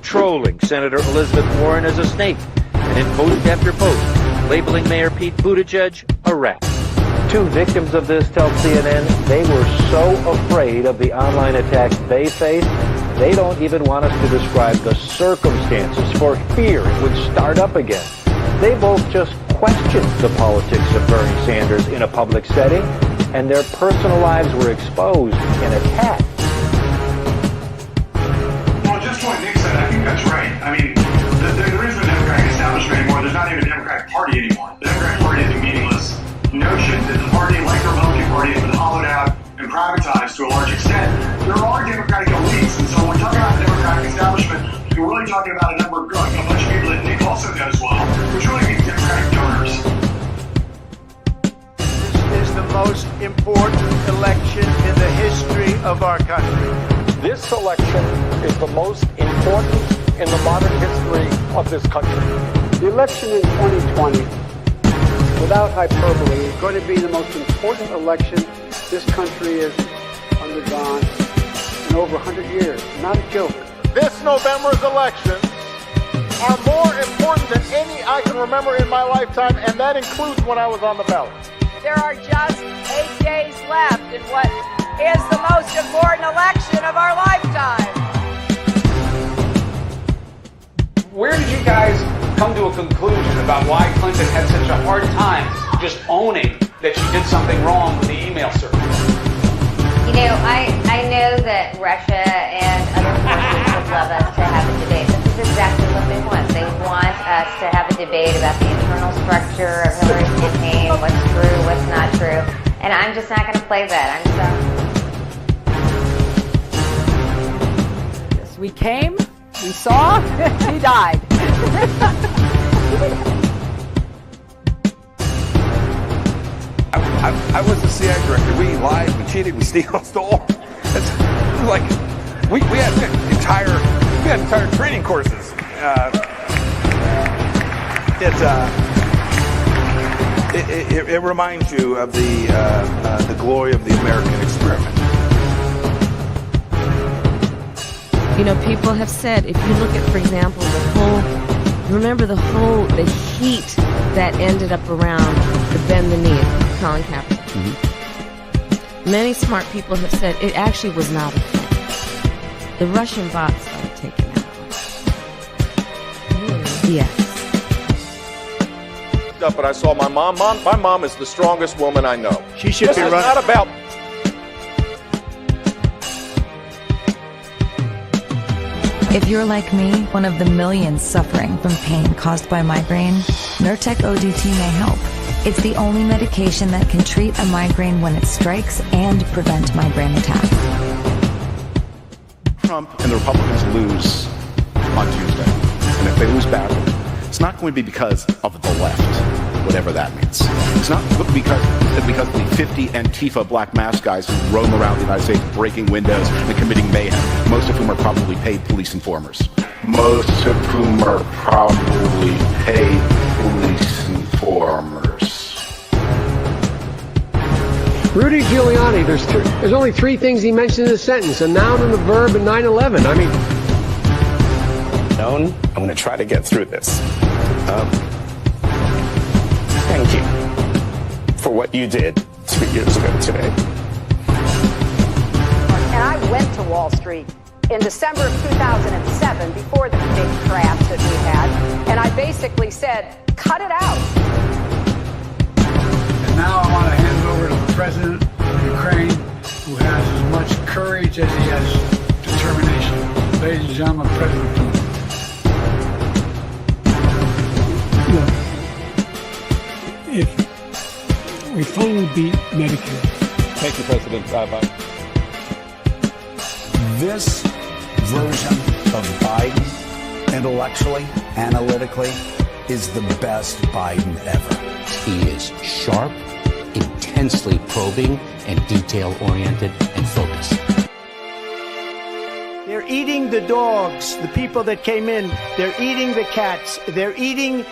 trolling Senator Elizabeth Warren as a snake, and in post after post, labeling Mayor Pete Buttigieg a rat. Two victims of this tell CNN they were so afraid of the online attacks they faced, they don't even want us to describe the circumstances for fear it would start up again. They both just questioned the politics of Bernie Sanders in a public setting, and their personal lives were exposed and attacked. Well, just what Nick said, I think that's right. I mean, there is no Democratic establishment anymore. There's not even a Democratic Party anymore. The Democratic Party is a meaningless notion that the party, like the Republican Party, has been hollowed out and privatized to a large extent. There are Democratic elites, and so when we're talking about the Democratic establishment, we're really talking about a bunch of people that Nick also knows well, which really means Democratic donors. This is the most important election in the history of our country. This election is the most important in the modern history of this country. The election in 2020, without hyperbole, is going to be the most important election this country has undergone in over 100 years. Not a joke. This November's elections are more important than any I can remember in my lifetime, and that includes when I was on the ballot. There are just 8 days left in what is the most important election of our lifetime. Where did you guys come to a conclusion about why Clinton had such a hard time just owning that she did something wrong with the email server? You know, I know that Russia and other forces would love us to have a debate. This is exactly what they want. They want us to have a debate about the internal structure of Hillary's campaign, what's true, what's not true. And I'm just not going to play that. I'm sorry. We came, we saw, we died. I was the CIA director. We lied, we cheated, we stole. It's like we had entire training courses. It reminds you of the glory of the American experiment. You know, people have said, if you look at, for example, the heat that ended up around the bend the knee of Colin Kaepernick. Mm-hmm. Many smart people have said it actually was not a thing. The Russian bots started taking out. Yes. But I saw my mom. My mom is the strongest woman I know. She should be running. This is not about. If you're like me, one of the millions suffering from pain caused by migraine, Nurtec ODT may help. It's the only medication that can treat a migraine when it strikes and prevent migraine attacks. Trump and the Republicans lose on Tuesday, and if they lose badly, it's not going to be because of the left, whatever that means. It's not because of the 50 Antifa black mask guys who roam around the United States breaking windows and committing mayhem, most of whom are probably paid police informers. Most of whom are probably paid police informers. Rudy Giuliani, there's only three things he mentioned in a sentence, a noun and a verb and 9/11. I mean... I'm going to try to get through this. Thank you for what you did 3 years ago today. And I went to Wall Street in December of 2007, before the big crash that we had, and I basically said, cut it out. And now I want to hand it over to the president of Ukraine, who has as much courage as he has determination. Ladies and gentlemen, President Putin. Look, if we finally beat Medicare. Thank you, President Biden. This version of Biden, intellectually, analytically, is the best Biden ever. He is sharp, intensely probing, and detail-oriented and focused. They're eating the dogs, the people that came in. They're eating the cats. They're eating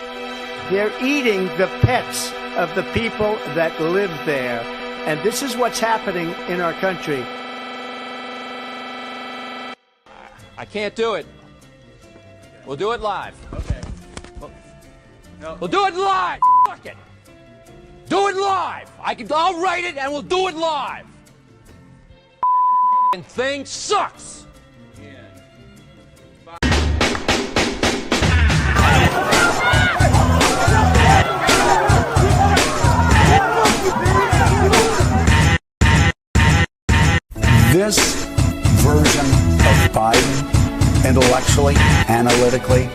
the pets of the people that live there. And this is what's happening in our country. I can't do it. We'll do it live. Okay. We'll do it live. Fuck it. Do it live. I'll write it and we'll do it live. Thing sucks. This version of Biden, intellectually, analytically,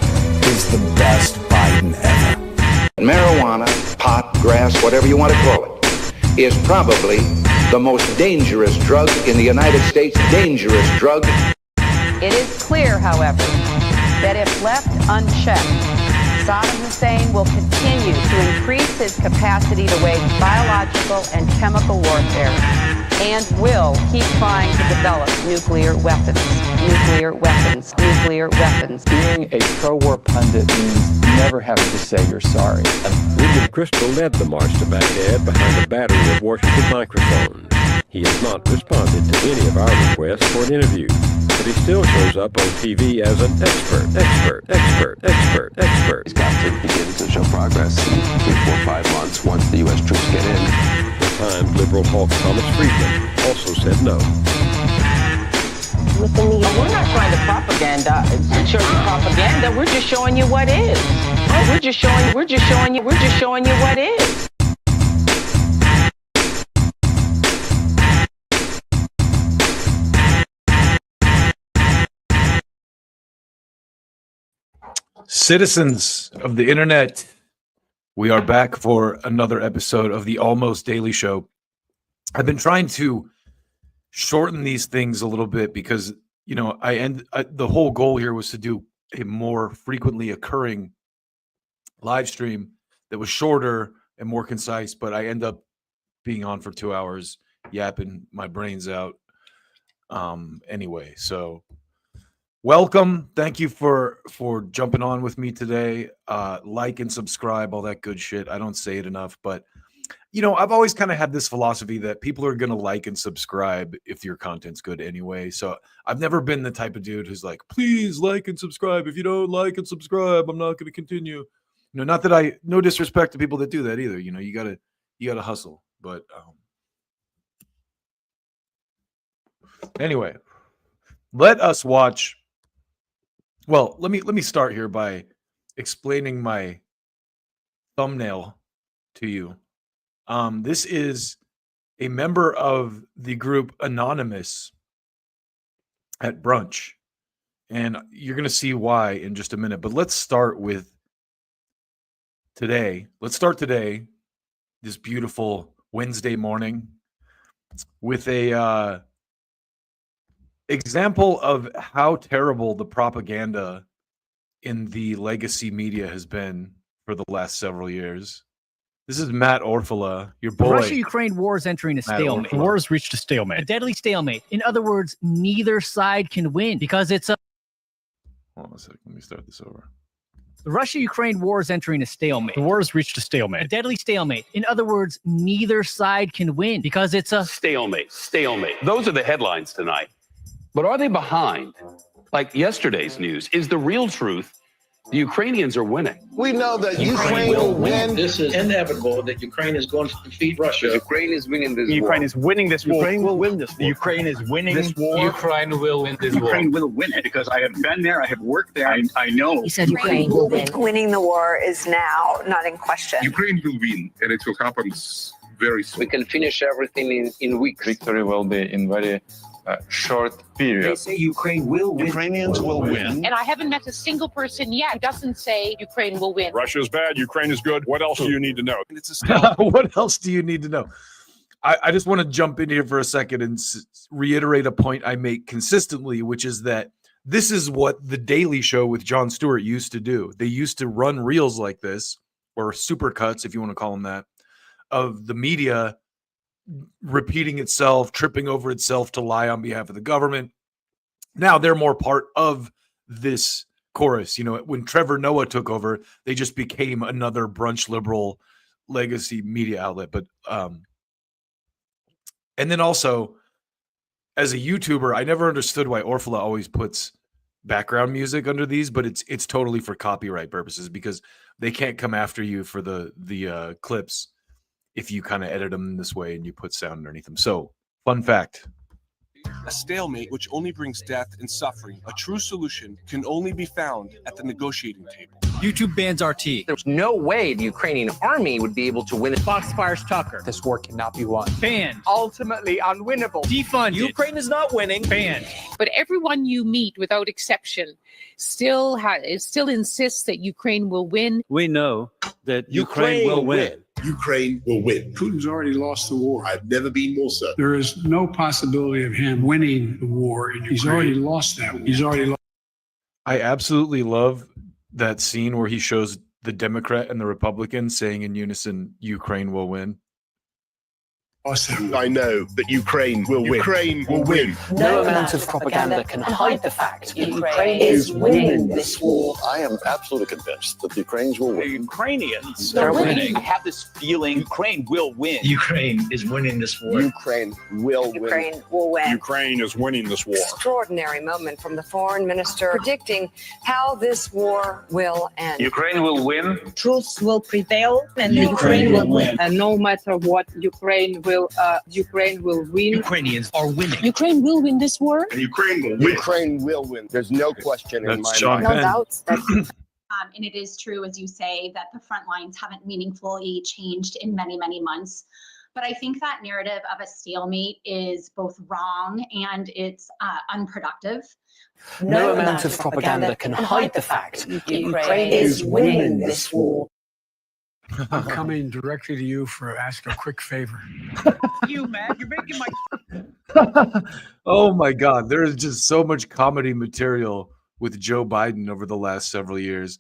is the best Biden ever. Marijuana, pot, grass, whatever you want to call it, is probably the most dangerous drug in the United States. Dangerous drug. It is clear, however, that if left unchecked, Saddam Hussein will continue to increase his capacity to wage biological and chemical warfare and will keep trying to develop nuclear weapons. Being a pro-war pundit means never having to say you're sorry. William Crystal led the march to Baghdad behind a battery of Washington microphones. He has not responded to any of our requests for an interview, but he still shows up on TV as an expert. He's got to begin to show progress in 3, 4, 5 months once the U.S. troops get in. The Times liberal hawk Thomas Friedman also said no. We're not trying to show you propaganda. We're just showing you what is. We're just showing you what is. Citizens of the internet, we are back for another episode of the Almost Daily Show. I've been trying to shorten these things a little bit because, you know, the whole goal here was to do a more frequently occurring live stream that was shorter and more concise, but I end up being on for 2 hours, yapping my brains out. Anyway, so welcome. Thank you for jumping on with me today. Like and subscribe, all that good shit. I don't say it enough, but you know, I've always kind of had this philosophy that people are going to like and subscribe if your content's good anyway. So I've never been the type of dude who's like, please like and subscribe. If you don't like and subscribe, I'm not going to continue. You know, not that no disrespect to people that do that either. You know, you gotta hustle. But anyway, let us watch. Well, let me start here by explaining my thumbnail to you. This is a member of the group Anonymous at Brunch, and you're going to see why in just a minute. But let's start with today. Let's start today, this beautiful Wednesday morning, with a example of how terrible the propaganda in the legacy media has been for the last several years. This is Matt Orfala, your boy. The Russia-Ukraine war is entering a stalemate. The war has reached a stalemate. A deadly stalemate. In other words, neither side can win because it's a... Hold on a second. Let me start this over. The Russia-Ukraine war is entering a stalemate. The war has reached a stalemate. A deadly stalemate. In other words, neither side can win because it's a... Stalemate. Those are the headlines tonight. But are they behind? Like yesterday's news, is the real truth the Ukrainians are winning? We know that Ukraine will win. This is inevitable that Ukraine is going to defeat Russia. Ukraine is winning this war. Ukraine is winning this war. Ukraine will win this war. Ukraine is winning this war. Ukraine will win this war. Ukraine will win it because I have been there. I have worked there. I know. He said Ukraine will win. Winning the war is now not in question. Ukraine will win, and it will happen very soon. We can finish everything in weeks. Victory will be in very short period. They say Ukraine will win. Ukrainians will win. And I haven't met a single person yet who doesn't say Ukraine will win. Russia's bad. Ukraine is good. What else do you need to know? What else do you need to know? I just want to jump in here for a second and reiterate a point I make consistently, which is that this is what the Daily Show with Jon Stewart used to do. They used to run reels like this, or supercuts, if you want to call them that, of the media repeating itself, tripping over itself to lie on behalf of the government. Now they're more part of this chorus. You know, when Trevor Noah took over, they just became another brunch liberal legacy media outlet. But and then also, as a YouTuber, I never understood why Orfala always puts background music under these, but it's totally for copyright purposes because they can't come after you for the clips if you kind of edit them in this way and you put sound underneath them. So, fun fact. A stalemate which only brings death and suffering. A true solution can only be found at the negotiating table. YouTube bans RT. There's no way the Ukrainian army would be able to win. Fox fires Tucker. This war cannot be won. Banned. Ultimately unwinnable. Defunded. Ukraine is not winning. Banned. But everyone you meet, without exception, still insists that Ukraine will win. We know that Ukraine will win. Ukraine will win. Putin's already lost the war. I've never been more certain. There is no possibility of him winning the war in Ukraine. He's already lost that war. He's already lost. I absolutely love that scene where he shows the Democrat and the Republican saying in unison, Ukraine will win. Awesome. I know, but Ukraine will win. Ukraine will win. No amount of propaganda can hide the fact Ukraine is winning this war. I am absolutely convinced that the Ukrainians will The win. Ukrainians They're winning. I have this feeling Ukraine will win. Ukraine is winning this war. Ukraine will win. Ukraine will win. Ukraine is winning this war. Extraordinary moment from the foreign minister predicting how this war will end. Ukraine will win. Truth will prevail, and Ukraine will win. And no matter what, Ukraine will win. Ukrainians are winning. Ukraine will win this war. And Ukraine will win. Ukraine will win. There's no question in That's my Sean mind. No Penn. doubts that And it is true, as you say, that the front lines haven't meaningfully changed in many, many months. But I think that narrative of a stalemate is both wrong and it's unproductive. No amount of propaganda can hide the fact Ukraine is winning this war. I'm coming directly to you for ask a quick favor. You, man, you're making my. Oh my God, there is just so much comedy material with Joe Biden over the last several years,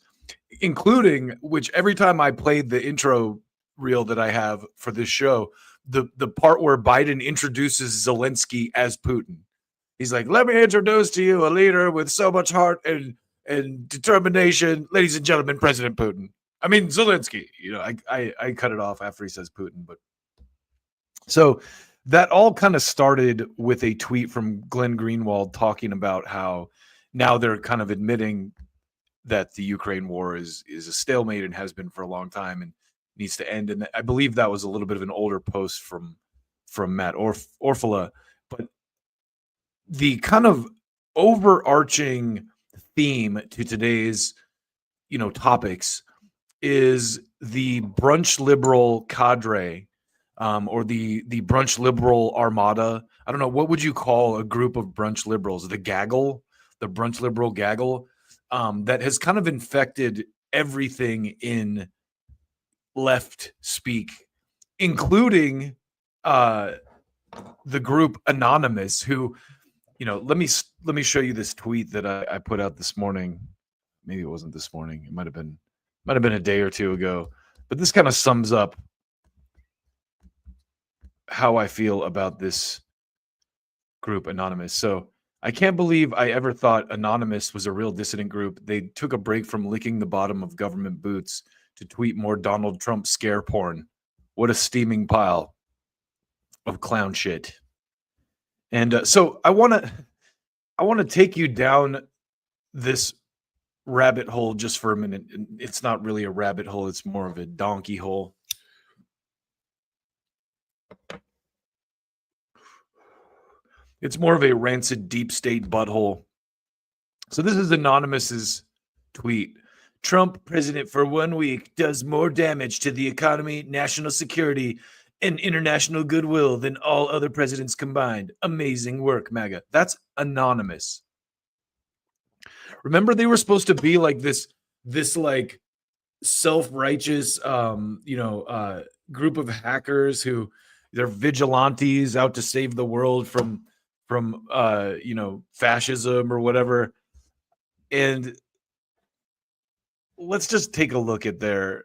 including which every time I played the intro reel that I have for this show, the part where Biden introduces Zelensky as Putin. He's like, "Let me introduce to you a leader with so much heart and determination, ladies and gentlemen, President Putin." I mean, Zelensky, I cut it off after he says Putin, but so that all kind of started with a tweet from Glenn Greenwald talking about how now they're kind of admitting that the Ukraine war is a stalemate and has been for a long time and needs to end. And I believe that was a little bit of an older post from Matt Orfala, but the kind of overarching theme to today's, topics is the brunch liberal cadre, or the brunch liberal armada. I don't know, what would you call a group of brunch liberals? The gaggle, the brunch liberal gaggle, that has kind of infected everything in left speak, including the group Anonymous, who, let me show you this tweet that I put out this morning. Maybe it wasn't this morning. It might have been a day or two ago, but this kind of sums up how I feel about this group Anonymous. So I can't believe I ever thought Anonymous was a real dissident group. They took a break from licking the bottom of government boots to tweet more Donald Trump scare porn. What a steaming pile of clown shit. And so I want to take you down this rabbit hole just for a minute. It's not really a rabbit hole, it's more of a donkey hole. It's more of a rancid deep state butthole. So this is Anonymous's tweet. Trump president for 1 week does more damage to the economy, national security, and international goodwill than all other presidents combined. Amazing work, MAGA. That's Anonymous. Remember, they were supposed to be like this like self-righteous, group of hackers who they're vigilantes out to save the world from fascism or whatever. And let's just take a look at their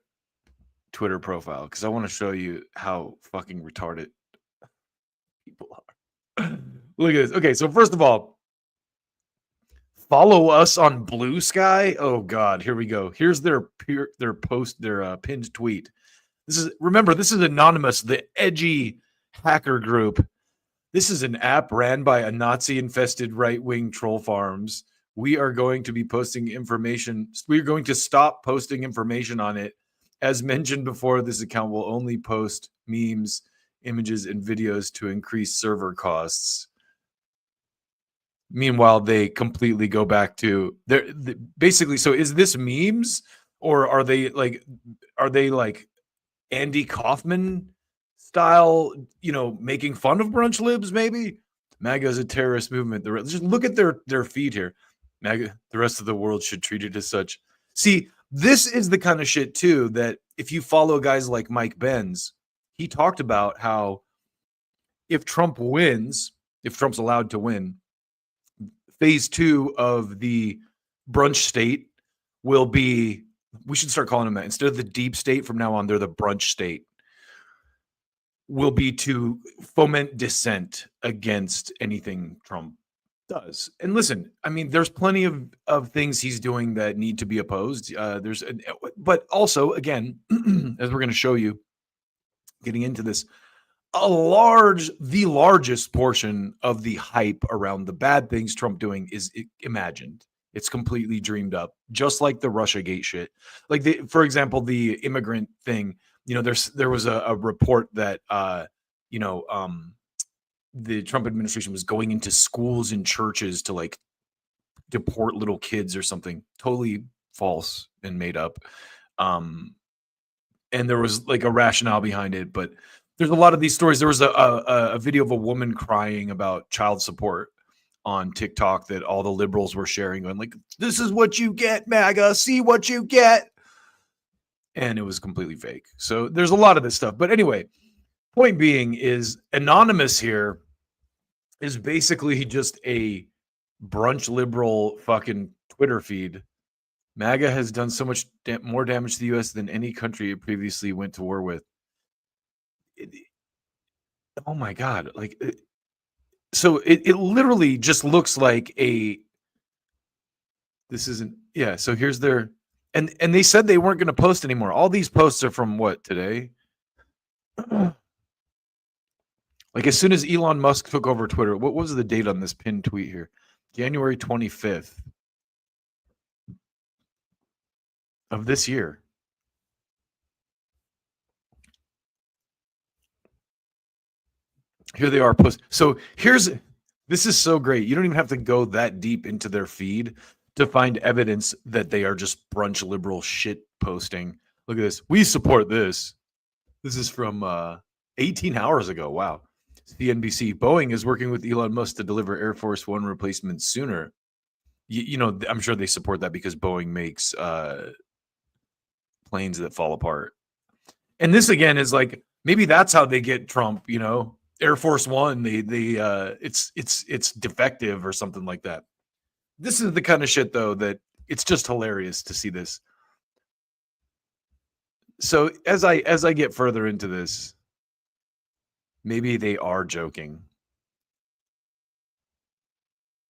Twitter profile, because I want to show you how fucking retarded people are. Look at this. Okay, so first of all, follow us on Blue Sky. Oh God, here we go. Here's their pinned tweet. This is Anonymous, the edgy hacker group. This is an app ran by a Nazi-infested right-wing troll farms we are going to be posting information. We're going to stop posting information on it. As mentioned before, this account will only post memes, images, and videos to increase server costs. Meanwhile, they completely go back to basically. So is this memes, or are they like Andy Kaufman style, making fun of brunch libs? Maybe MAGA is a terrorist movement. Just look at their feed here. MAGA, the rest of the world should treat it as such. See, this is the kind of shit too that if you follow guys like Mike Benz, he talked about how if Trump wins, if Trump's allowed to win, phase 2 of the brunch state will be, we should start calling them that. Instead of the deep state, from now on, they're the brunch state, will be to foment dissent against anything Trump does. And listen, I mean, there's plenty of things he's doing that need to be opposed. But also, again, as we're going to show you, getting into this, the largest portion of the hype around the bad things Trump doing is imagined. It's completely dreamed up, just like the Russiagate shit. Like, for example, the immigrant thing. There was a report that the Trump administration was going into schools and churches to like deport little kids or something. Totally false and made up. And there was like a rationale behind it, but there's a lot of these stories. There was a video of a woman crying about child support on TikTok that all the liberals were sharing, going like, "This is what you get, MAGA. See what you get." And it was completely fake. So there's a lot of this stuff. But anyway, point being is Anonymous here is basically just a brunch liberal fucking Twitter feed. MAGA has done so much more damage to the U.S. than any country it previously went to war with. Oh my God. So it literally just looks like this isn't, yeah. So here's their, and they said they weren't going to post anymore. All these posts are from what, today? Like as soon as Elon Musk took over Twitter, what was the date on this pinned tweet here? January 25th of this year. Here they are post. So this is so great. You don't even have to go that deep into their feed to find evidence that they are just brunch liberal shit posting. Look at this. We support this. This is from 18 hours ago. Wow. CNBC. Boeing is working with Elon Musk to deliver Air Force One replacements sooner. I'm sure they support that because Boeing makes planes that fall apart. And this again is like, maybe that's how they get Trump, Air Force One, it's defective or something like that. This is the kind of shit though that it's just hilarious to see this. So as I get further into this, maybe they are joking.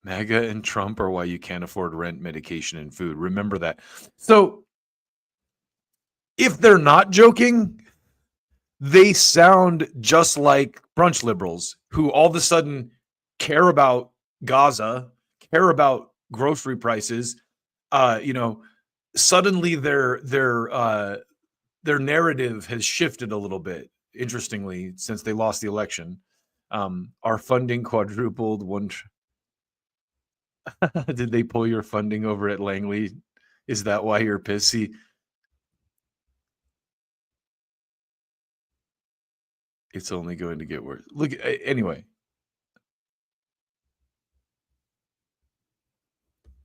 MAGA and Trump are why you can't afford rent, medication, and food. Remember that. So if they're not joking, they sound just like brunch liberals who all of a sudden care about Gaza, care about grocery prices. Suddenly their narrative has shifted a little bit. Interestingly, since they lost the election, our funding quadrupled. Did they pull your funding over at Langley? Is that why you're pissy? It's only going to get worse. Look, anyway.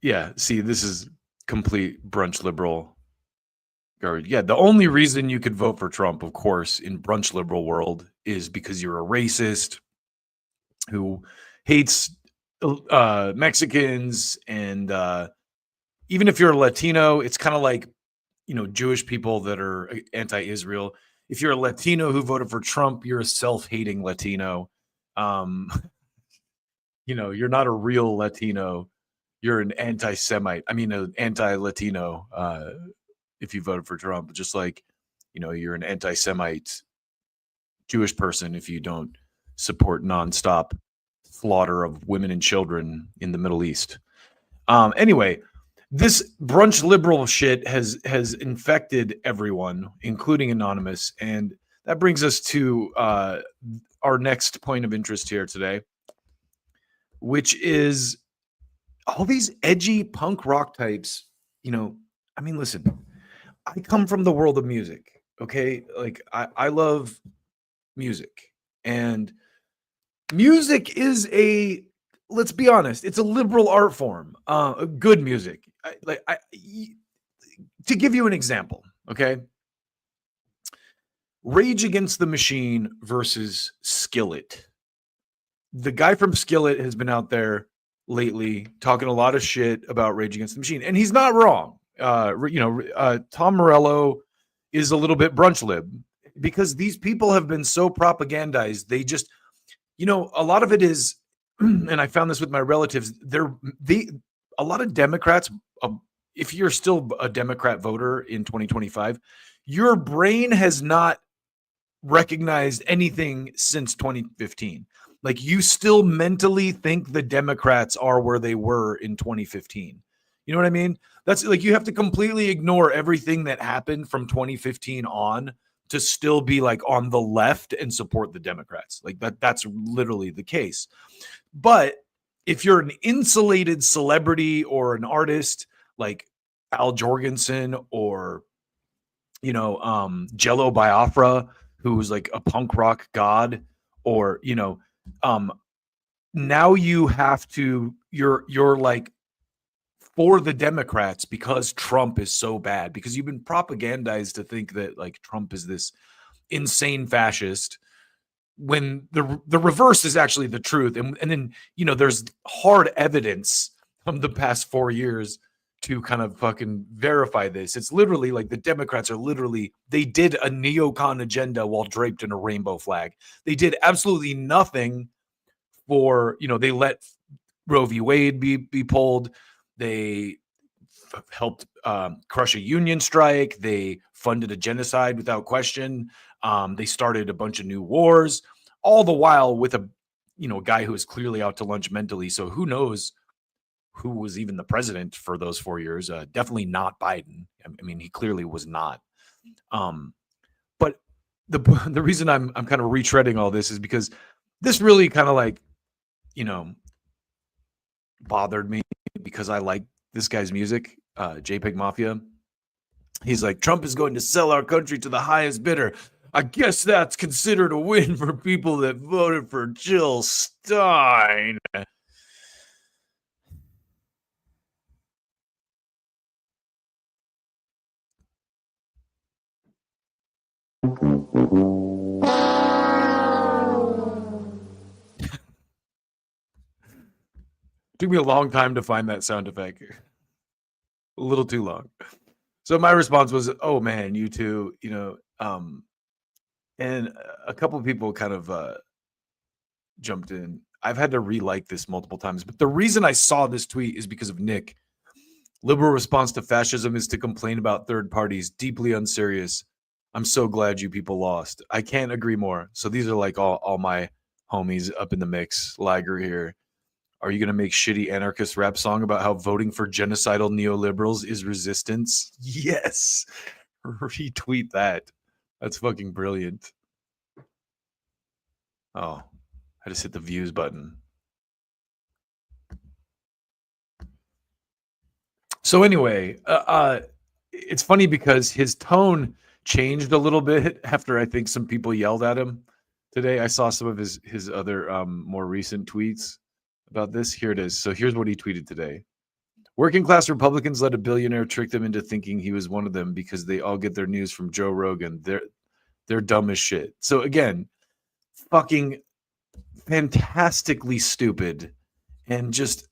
Yeah, see, this is complete brunch liberal garbage. Yeah, the only reason you could vote for Trump, of course, in brunch liberal world is because you're a racist who hates Mexicans, and even if you're a Latino, it's kind of like, Jewish people that are anti-Israel. If you're a Latino who voted for Trump, you're a self-hating Latino. You're not a real Latino. You're an anti-Semite. I mean, an anti-Latino if you voted for Trump. Just like, you're an anti-Semite Jewish person if you don't support nonstop slaughter of women and children in the Middle East. Anyway, this brunch liberal shit has infected everyone, including Anonymous, and that brings us to our next point of interest here today, which is all these edgy punk rock types. I mean, listen, I come from the world of music, okay? Like, I love music, and music is let's be honest, it's a liberal art form, good music. To give you an example, okay? Rage Against the Machine versus Skillet. The guy from Skillet has been out there lately talking a lot of shit about Rage Against the Machine, and he's not wrong. Tom Morello is a little bit brunch lib because these people have been so propagandized. They just, a lot of it is, and I found this with my relatives, a lot of Democrats, if you're still a Democrat voter in 2025, your brain has not recognized anything since 2015. Like, you still mentally think the Democrats are where they were in 2015. You know what I mean? That's like, you have to completely ignore everything that happened from 2015 on to still be like on the left and support the Democrats. Like that's literally the case. But if you're an insulated celebrity or an artist like Al Jorgensen or, Jello Biafra, who's like a punk rock god, or, now you have to, you're like for the Democrats because Trump is so bad, because you've been propagandized to think that like Trump is this insane fascist, when the reverse is actually the truth. And then, there's hard evidence from the past 4 years to kind of fucking verify this. It's literally like the Democrats are they did a neocon agenda while draped in a rainbow flag. They did absolutely nothing for, they let Roe v. Wade be pulled. They helped crush a union strike. They funded a genocide without question. They started a bunch of new wars, all the while with a guy who is clearly out to lunch mentally. So who knows who was even the president for those 4 years? Definitely not Biden. I mean, he clearly was not. But the reason I'm kind of retreading all this is because this really kind of like, bothered me, because I like this guy's music, JPEG Mafia. He's like, Trump is going to sell our country to the highest bidder. I guess that's considered a win for people that voted for Jill Stein. Took me a long time to find that sound effect. A little too long. So my response was, oh man, you two, and a couple of people kind of jumped in. I've had to re-like this multiple times, but the reason I saw this tweet is because of Nick. Liberal response to fascism is to complain about third parties. Deeply unserious. I'm so glad you people lost. I can't agree more. So these are like all my homies up in the mix. Liger here. Are you going to make shitty anarchist rap song about how voting for genocidal neoliberals is resistance? Yes. Retweet that. That's fucking brilliant. Oh, I just hit the views button. So anyway, it's funny because his tone changed a little bit after I think some people yelled at him today. I saw some of his other more recent tweets about this. Here it is. So here's what he tweeted today. Working class Republicans let a billionaire trick them into thinking he was one of them because they all get their news from Joe Rogan. They're dumb as shit. So again, fucking fantastically stupid, and just,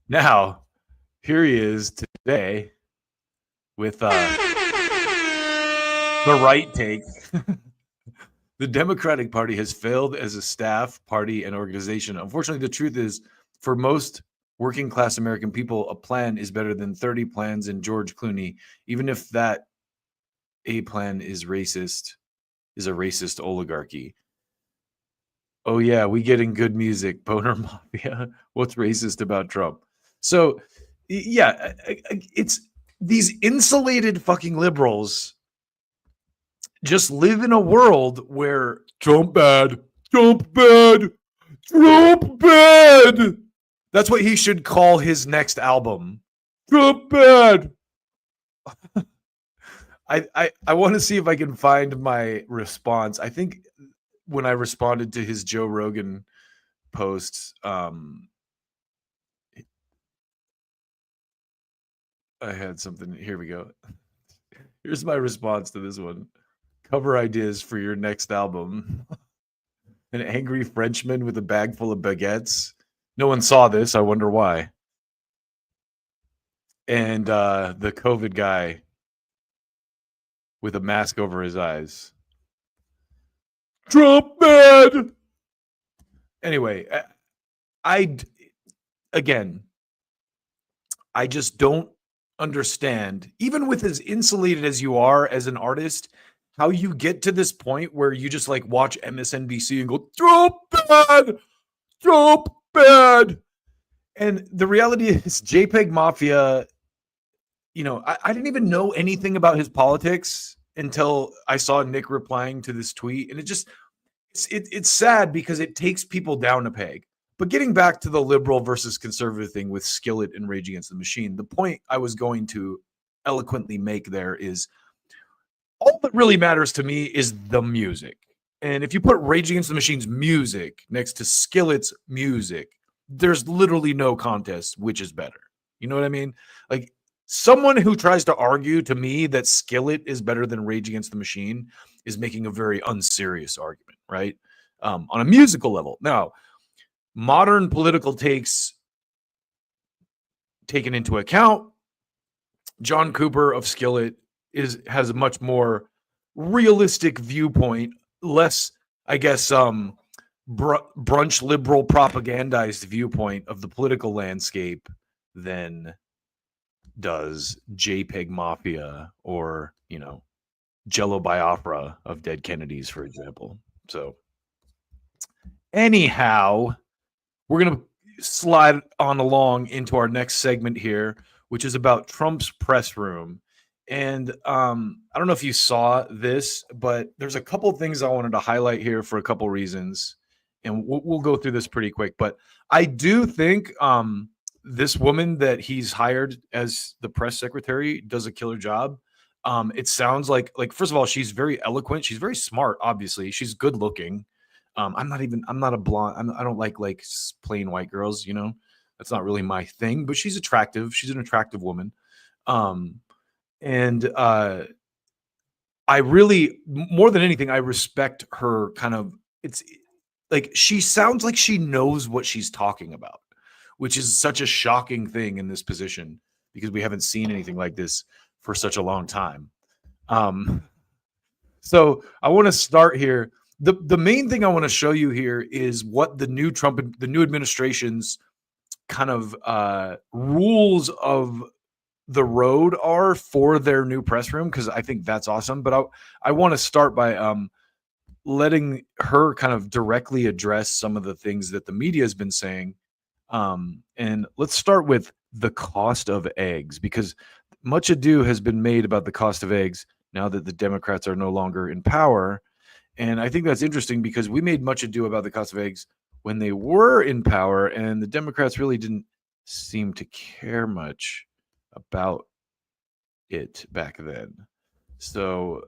Now, here he is today with the right take. The Democratic Party has failed as a staff, party, and organization. Unfortunately, the truth is, for most working class American people, a plan is better than 30 plans and George Clooney, even if that a plan is racist. is a racist oligarchy. Oh yeah, we getting good music, Boner Mafia. What's racist about Trump? So yeah, it's these insulated fucking liberals just live in a world where Trump bad, Trump bad, Trump bad. That's what he should call his next album. Trump bad. I want to see if I can find my response. I think when I responded to his Joe Rogan posts, I had something. Here we go. Here's my response to this one. Cover ideas for your next album. An angry Frenchman with a bag full of baguettes. No one saw this. I wonder why. And the COVID guy with a mask over his eyes. Trump bad. Anyway, I just don't understand, even with as insulated as you are as an artist, how you get to this point where you just like watch MSNBC and go, Trump bad, Trump bad. And the reality is JPEG Mafia, you know, I didn't even know anything about his politics until I saw Nick replying to this tweet. And it's sad because it takes people down a peg. But getting back to the liberal versus conservative thing with Skillet and Rage Against the Machine, the point I was going to eloquently make there is all that really matters to me is the music. And if you put Rage Against the Machine's music next to Skillet's music, there's literally no contest which is better. You know what I mean? Like, someone who tries to argue to me that Skillet is better than Rage Against the Machine is making a very unserious argument, right? On a musical level. Now, modern political takes taken into account, John Cooper of Skillet has a much more realistic viewpoint, less, I guess, brunch liberal propagandized viewpoint of the political landscape than does JPEG Mafia or, you know, Jello Biafra of Dead Kennedys, for example. So anyhow, we're going to slide on along into our next segment here, which is about Trump's press room. And I don't know if you saw this, but there's a couple things I wanted to highlight here for a couple reasons. And we'll go through this pretty quick. But I do think this woman that he's hired as the press secretary does a killer job. It sounds like first of all, she's very eloquent. She's very smart. Obviously, she's good looking. I'm not a blonde. I don't like plain white girls. You know, that's not really my thing. But she's attractive. She's an attractive woman. And I really, more than anything, I respect her kind of. It's like she sounds like she knows what she's talking about, which is such a shocking thing in this position because we haven't seen anything like this for such a long time. So I want to start here. The main thing I want to show you here is what the new administration's kind of rules of the road are for their new press room, because I think that's awesome. But I want to start by letting her kind of directly address some of the things that the media has been saying. And let's start with the cost of eggs, because much ado has been made about the cost of eggs now that the Democrats are no longer in power. And I think that's interesting because we made much ado about the cost of eggs when they were in power, and the Democrats really didn't seem to care much about it back then. So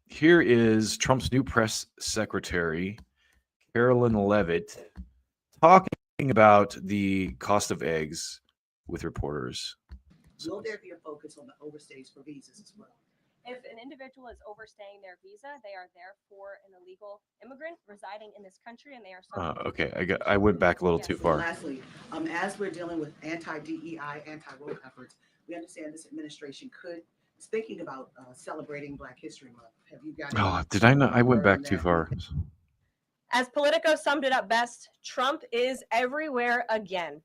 here is Trump's new press secretary, Carolyn Levitt, talking about the cost of eggs with reporters. Will there be a focus on the overstays for visas as well? If an individual is overstaying their visa, they are therefore an illegal immigrant residing in this country, and they are. Okay, I went back a little too far. Lastly, as we're dealing with anti-DEI, anti-woke efforts, we understand this administration is thinking about celebrating Black History Month. Have you got? Oh, did I not? I went back too far. As Politico summed it up best, Trump is everywhere again.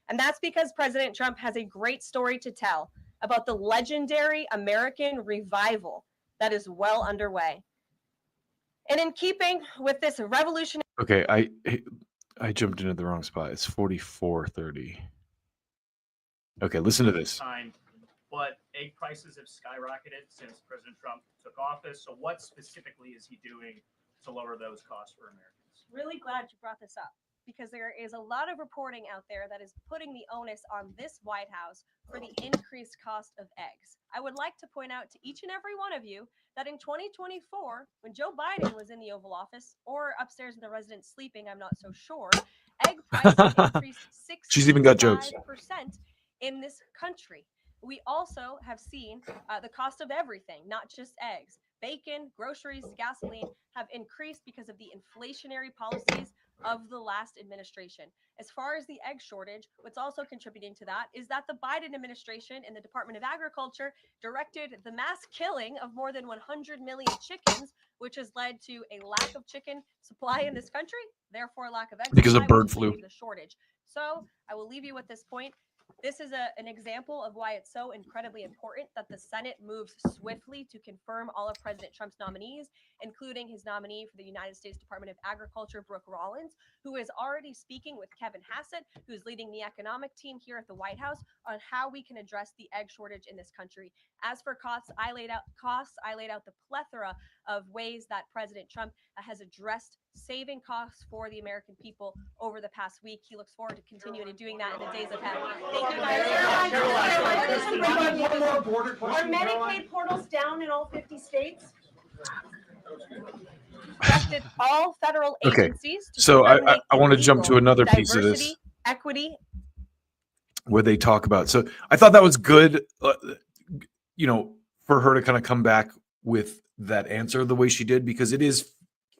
And that's because President Trump has a great story to tell about the legendary American revival that is well underway. And in keeping with this revolutionary. Okay, I jumped into the wrong spot. It's 44:30. Okay, listen to this. Time, but egg prices have skyrocketed since President Trump took office. So what specifically is he doing to lower those costs for Americans? Really glad you brought this up, because there is a lot of reporting out there that is putting the onus on this White House for the increased cost of eggs. I would like to point out to each and every one of you that in 2024, when Joe Biden was in the Oval Office or upstairs in the residence sleeping, I'm not so sure, egg prices increased 65% She's even got jokes. in this country. We also have seen the cost of everything, not just eggs. Bacon, groceries, gasoline have increased because of the inflationary policies of the last administration. As far as the egg shortage, what's also contributing to that is that the Biden administration and the Department of Agriculture directed the mass killing of more than 100 million chickens, which has led to a lack of chicken supply in this country, therefore a lack of egg Because of supply, bird which is flu. leading to the shortage. So I will leave you with this point. This is an example of why it's so incredibly important that the Senate moves swiftly to confirm all of President Trump's nominees, including his nominee for the United States Department of Agriculture, Brooke Rollins, who is already speaking with Kevin Hassett, who's leading the economic team here at the White House, on how we can address the egg shortage in this country. As for costs, I laid out the plethora of ways that President Trump has addressed saving costs for the American people over the past week. He looks forward to continuing to doing that in the days ahead. Thank you guys. Are Medicaid portals down in all 50 states? Directed all federal Okay, agencies to so I coordinate want to jump to another piece of diversity, this equity. where they talk about. So I thought that was good, for her to kind of come back with that answer the way she did, because it is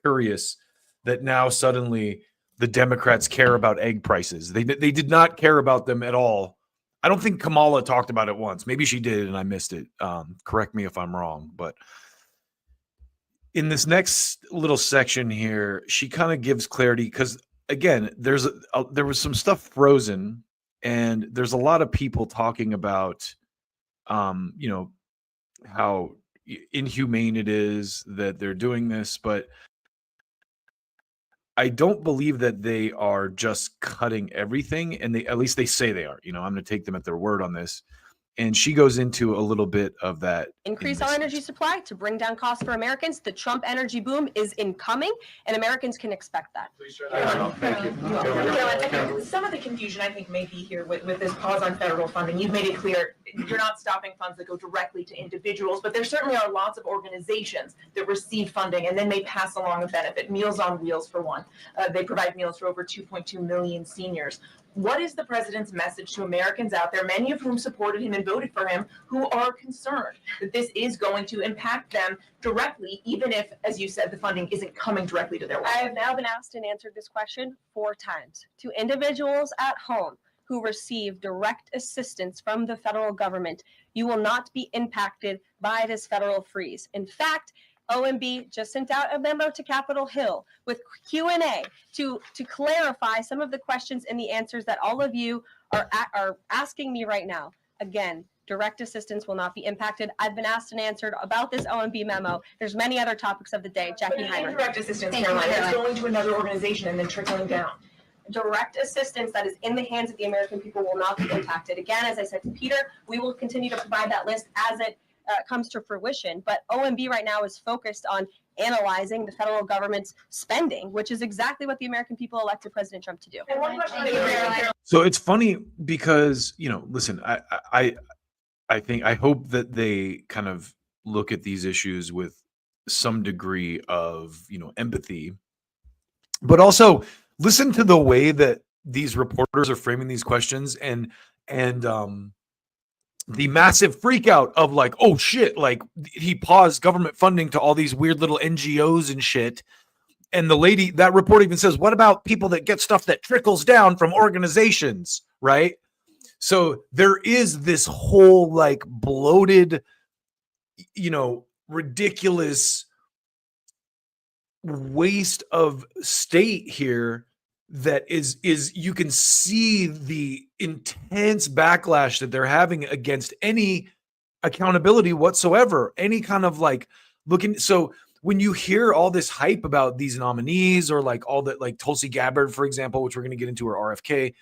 curious that now suddenly the Democrats care about egg prices. They did not care about them at all. I don't think Kamala talked about it once. Maybe she did and I missed it. Correct me if I'm wrong. But in this next little section here, she kind of gives clarity because, again, there was some stuff frozen, and there's a lot of people talking about, how inhumane it is that they're doing this, but I don't believe that they are just cutting everything, and at least they say they are. I'm going to take them at their word on this. And she goes into a little bit of that. Increase our energy supply to bring down costs for Americans. The Trump energy boom is incoming, and Americans can expect that. Thank you. Some of the confusion, I think, may be here with this pause on federal funding. You've made it clear you're not stopping funds that go directly to individuals, but there certainly are lots of organizations that receive funding and then may pass along a benefit. Meals on Wheels, for one. They provide meals for over 2.2 million seniors. What is the president's message to Americans out there, many of whom supported him and voted for him, who are concerned that this is going to impact them directly, even if, as you said, the funding isn't coming directly to their wallet? I have now been asked and answered this question 4 times. To individuals at home who receive direct assistance from the federal government, you will not be impacted by this federal freeze. In fact, OMB just sent out a memo to Capitol Hill with Q&A to clarify some of the questions and the answers that all of you are asking me right now. Again, direct assistance will not be impacted. I've been asked and answered about this OMB memo. There's many other topics of the day. Jackie Heimer. Direct assistance, Caroline, it's going to another organization and then trickling down. Direct assistance that is in the hands of the American people will not be impacted. Again, as I said to Peter, we will continue to provide that list as it comes to fruition. But OMB right now is focused on analyzing the federal government's spending, which is exactly what the American people elected President Trump to do. And one question. So it's funny because, listen, I hope that they kind of look at these issues with some degree of, empathy, but also listen to the way that these reporters are framing these questions and the massive freak out of like, oh shit, like he paused government funding to all these weird little NGOs and shit. And the lady, that report even says, what about people that get stuff that trickles down from organizations, right? So there is this whole like bloated, ridiculous waste of state here that is you can see the intense backlash that they're having against any accountability whatsoever, any kind of like looking. So when you hear all this hype about these nominees or like all that, like Tulsi Gabbard, for example, which we're going to get into, or RFK,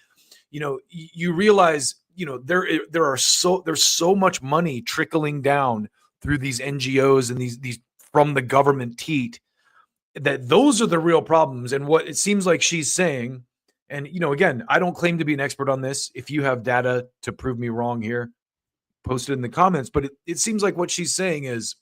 you realize, there's so much money trickling down through these NGOs and these from the government teat, that those are the real problems. And what it seems like she's saying, and again, I don't claim to be an expert on this. If you have data to prove me wrong here, post it in the comments. But it seems like what she's saying is,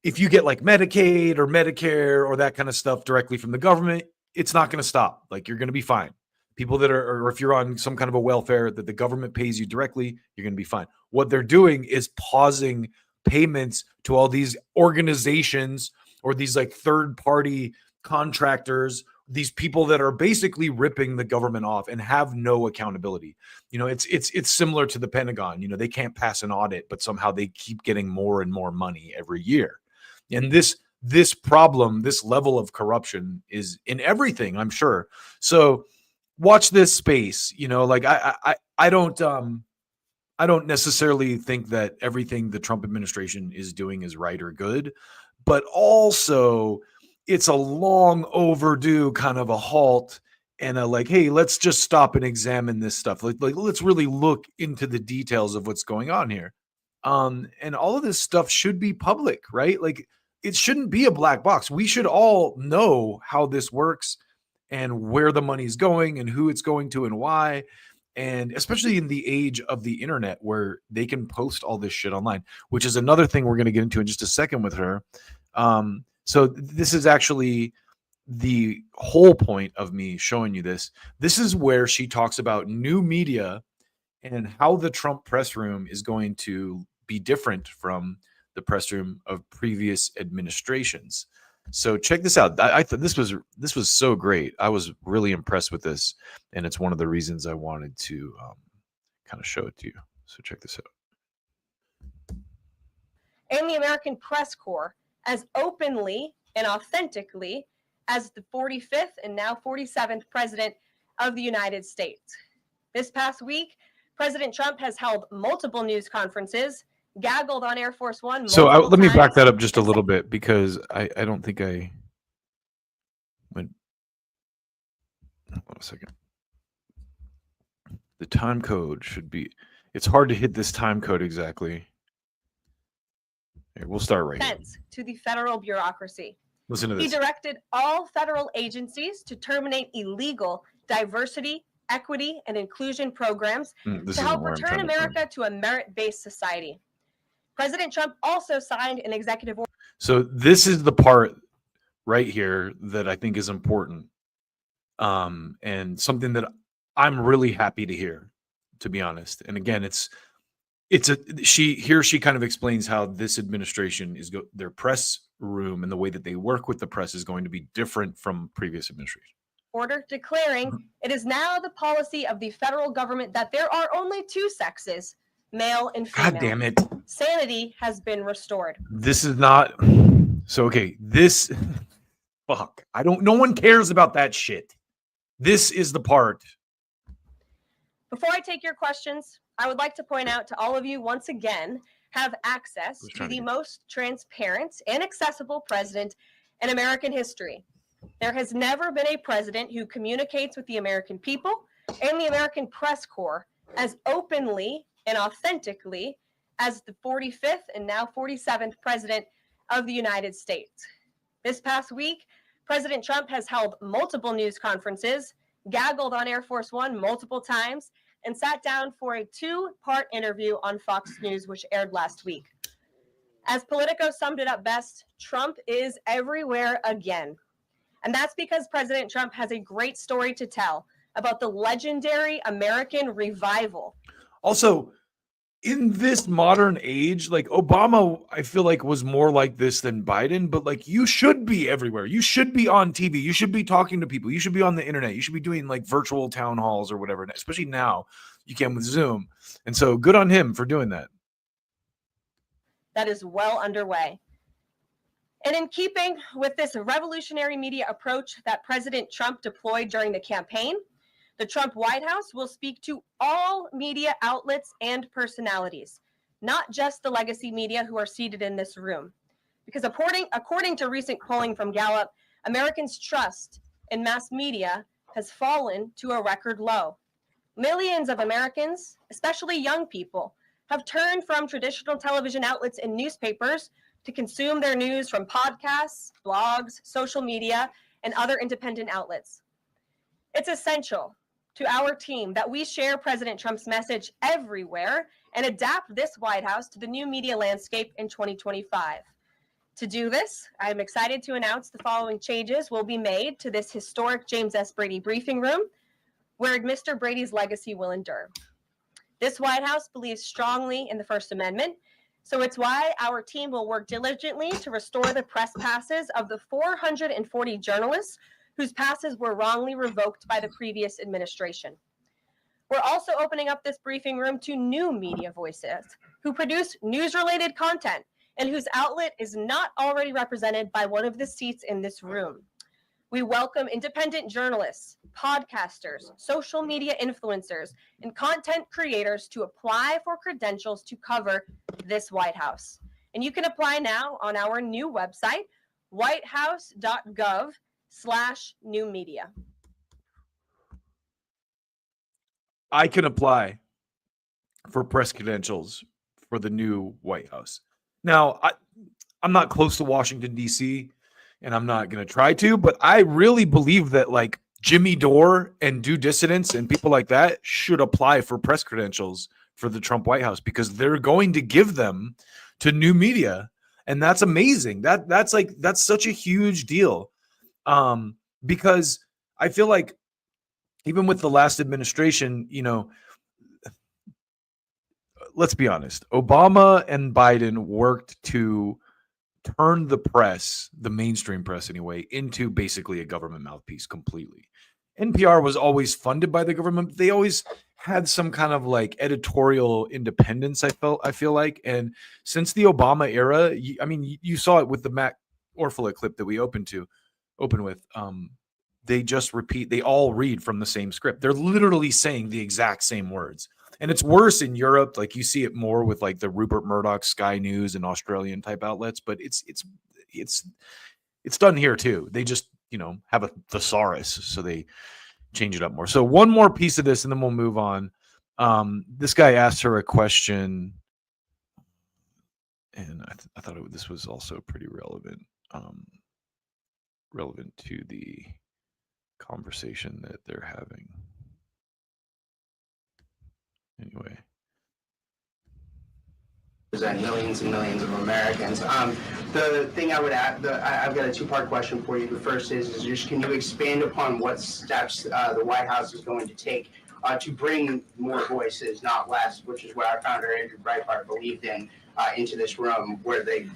if you get like Medicaid or Medicare or that kind of stuff directly from the government, it's not going to stop. Like, you're going to be fine. People that are, or if you're on some kind of a welfare that the government pays you directly, you're going to be fine. What they're doing is pausing payments to all these organizations or these like third-party contractors, these people that are basically ripping the government off and have no accountability. It's similar to the Pentagon. They can't pass an audit, but somehow they keep getting more and more money every year. And this problem, this level of corruption is in everything, I'm sure. So watch this space. I don't necessarily think that everything the Trump administration is doing is right or good, but also it's a long overdue kind of a halt and a like, hey, let's just stop and examine this stuff. Like let's really look into the details of what's going on here. And all of this stuff should be public, right? Like, it shouldn't be a black box. We should all know how this works and where the money's going and who it's going to and why. And especially in the age of the internet where they can post all this shit online, which is another thing we're going to get into in just a second with her. So this is actually the whole point of me showing you this. This is where she talks about new media and how the Trump press room is going to be different from the press room of previous administrations. So check this out. I thought this was so great. I was really impressed with this, and it's one of the reasons I wanted to kind of show it to you. So check this out. And the American Press Corps as openly and authentically as the 45th and now 47th President of the United States. This past week, President Trump has held multiple news conferences, gaggled on Air Force One. So let me back that up just a little bit, because I don't think I went. Hold on a second. The time code should be. It's hard to hit this time code exactly. Here, we'll start right here. To the federal bureaucracy. Listen to this. He directed all federal agencies to terminate illegal diversity, equity, and inclusion programs to help return America to a merit-based society. President Trump also signed an executive order. So this is the part right here that I think is important, and something that I'm really happy to hear, to be honest. And again, she kind of explains how this administration is their press room and the way that they work with the press is going to be different from previous administrations. Order declaring it is now the policy of the federal government that there are only two sexes, male and female. God damn it. Sanity has been restored. This is not so okay. Fuck. No one cares about that shit. This is the part. Before I take your questions, I would like to point out to all of you once again have access to the most transparent and accessible president in American history. There has never been a president who communicates with the American people and the American press corps as openly and authentically as the 45th and now 47th President of the United States. This past week, President Trump has held multiple news conferences, gaggled on Air Force One multiple times, and sat down for a two-part interview on Fox News, which aired last week. As Politico summed it up best, Trump is everywhere again. And that's because President Trump has a great story to tell about the legendary American revival. Also, in this modern age, like Obama, I feel like was more like this than Biden, but like you should be everywhere. You should be on TV. You should be talking to people. You should be on the internet. You should be doing like virtual town halls or whatever, especially now you can with Zoom. And so good on him for doing that. That is well underway. And in keeping with this revolutionary media approach that President Trump deployed during the campaign, the Trump White House will speak to all media outlets and personalities, not just the legacy media who are seated in this room. Because according to recent polling from Gallup, Americans' trust in mass media has fallen to a record low. Millions of Americans, especially young people, have turned from traditional television outlets and newspapers to consume their news from podcasts, blogs, social media, and other independent outlets. It's essential to our team that we share President Trump's message everywhere and adapt this White House to the new media landscape in 2025. To do this, I'm excited to announce the following changes will be made to this historic James S. Brady briefing room, where Mr. Brady's legacy will endure. This White House believes strongly in the First Amendment, so it's why our team will work diligently to restore the press passes of the 440 journalists whose passes were wrongly revoked by the previous administration. We're also opening up this briefing room to new media voices who produce news-related content and whose outlet is not already represented by one of the seats in this room. We welcome independent journalists, podcasters, social media influencers, and content creators to apply for credentials to cover this White House. And you can apply now on our new website, whitehouse.gov/new media. I can apply for press credentials for the new White House. Now, I'm not close to Washington, D.C., and I'm not going to try to, but I really believe that like Jimmy Dore and Due Dissidents and people like that should apply for press credentials for the Trump White House because they're going to give them to new media. And that's amazing. That's such a huge deal. Because I feel like even with the last administration, you know, let's be honest, Obama and Biden worked to turn the press, the mainstream press anyway, into basically a government mouthpiece completely. NPR was always funded by the government. But they always had some kind of like editorial independence, I feel like. And since the Obama era, you saw it with the Matt Orfalea clip that we opened with. They all read from the same script. They're literally saying the exact same words. And it's worse in Europe. Like you see it more with like the Rupert Murdoch, Sky News, and Australian type outlets. But it's done here too. They just have a thesaurus, so they change it up more. So one more piece of this, and then we'll move on. This guy asked her a question, and I thought this was also pretty relevant, relevant to the conversation that they're having. Anyway. Represent millions and millions of Americans. The thing I would add, I've got a two-part question for you. The first is just can you expand upon what steps the White House is going to take to bring more voices, not less, which is what our founder Andrew Breitbart believed in, into this room where they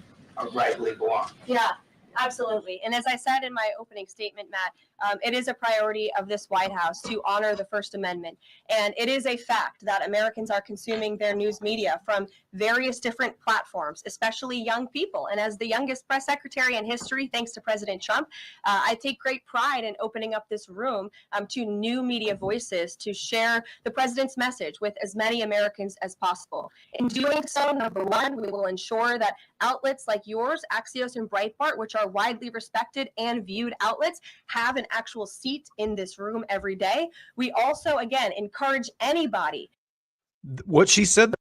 rightly belong? Yeah. Absolutely. And as I said in my opening statement, Matt, it is a priority of this White House to honor the First Amendment. And it is a fact that Americans are consuming their news media from various different platforms, especially young people. And as the youngest press secretary in history, thanks to President Trump, I take great pride in opening up this room to new media voices to share the president's message with as many Americans as possible. In doing so, number one, we will ensure that outlets like yours, Axios and Breitbart, which are widely respected and viewed outlets, have an actual seat in this room every day. We also, again, encourage anybody. What she said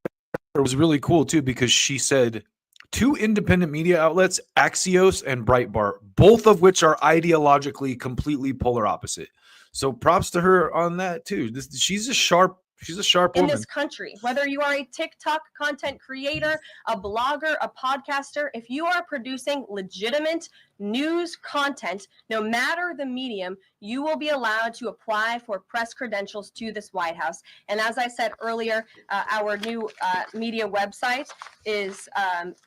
there was really cool too, because she said two independent media outlets, Axios and Breitbart, both of which are ideologically completely polar opposite. So props to her on that too. She's a sharp in woman. This country, whether you are a TikTok content creator, a blogger, a podcaster, if you are producing legitimate news content, no matter the medium, you will be allowed to apply for press credentials to this White House. And as I said earlier, our new media website is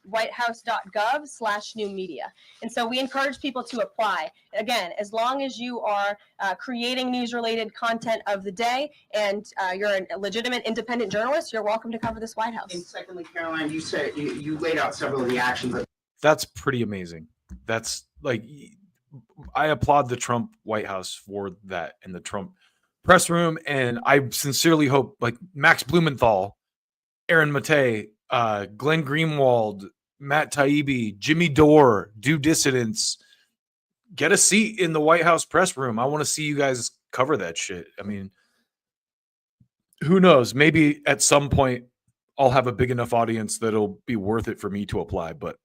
whitehouse.gov/new media. And so we encourage people to apply. Again, as long as you are creating news-related content of the day and you're a legitimate independent journalist, you're welcome to cover this White House. And secondly, Caroline, you said you laid out several of the actions that That's pretty amazing. That's like, I applaud the Trump White House for that and the Trump press room. And I sincerely hope like Max Blumenthal, Aaron Mate, Glenn Greenwald, Matt Taibbi, Jimmy Dore, do dissidents, get a seat in the White House press room. I want to see you guys cover that shit. I mean, who knows? Maybe at some point I'll have a big enough audience that it'll be worth it for me to apply, but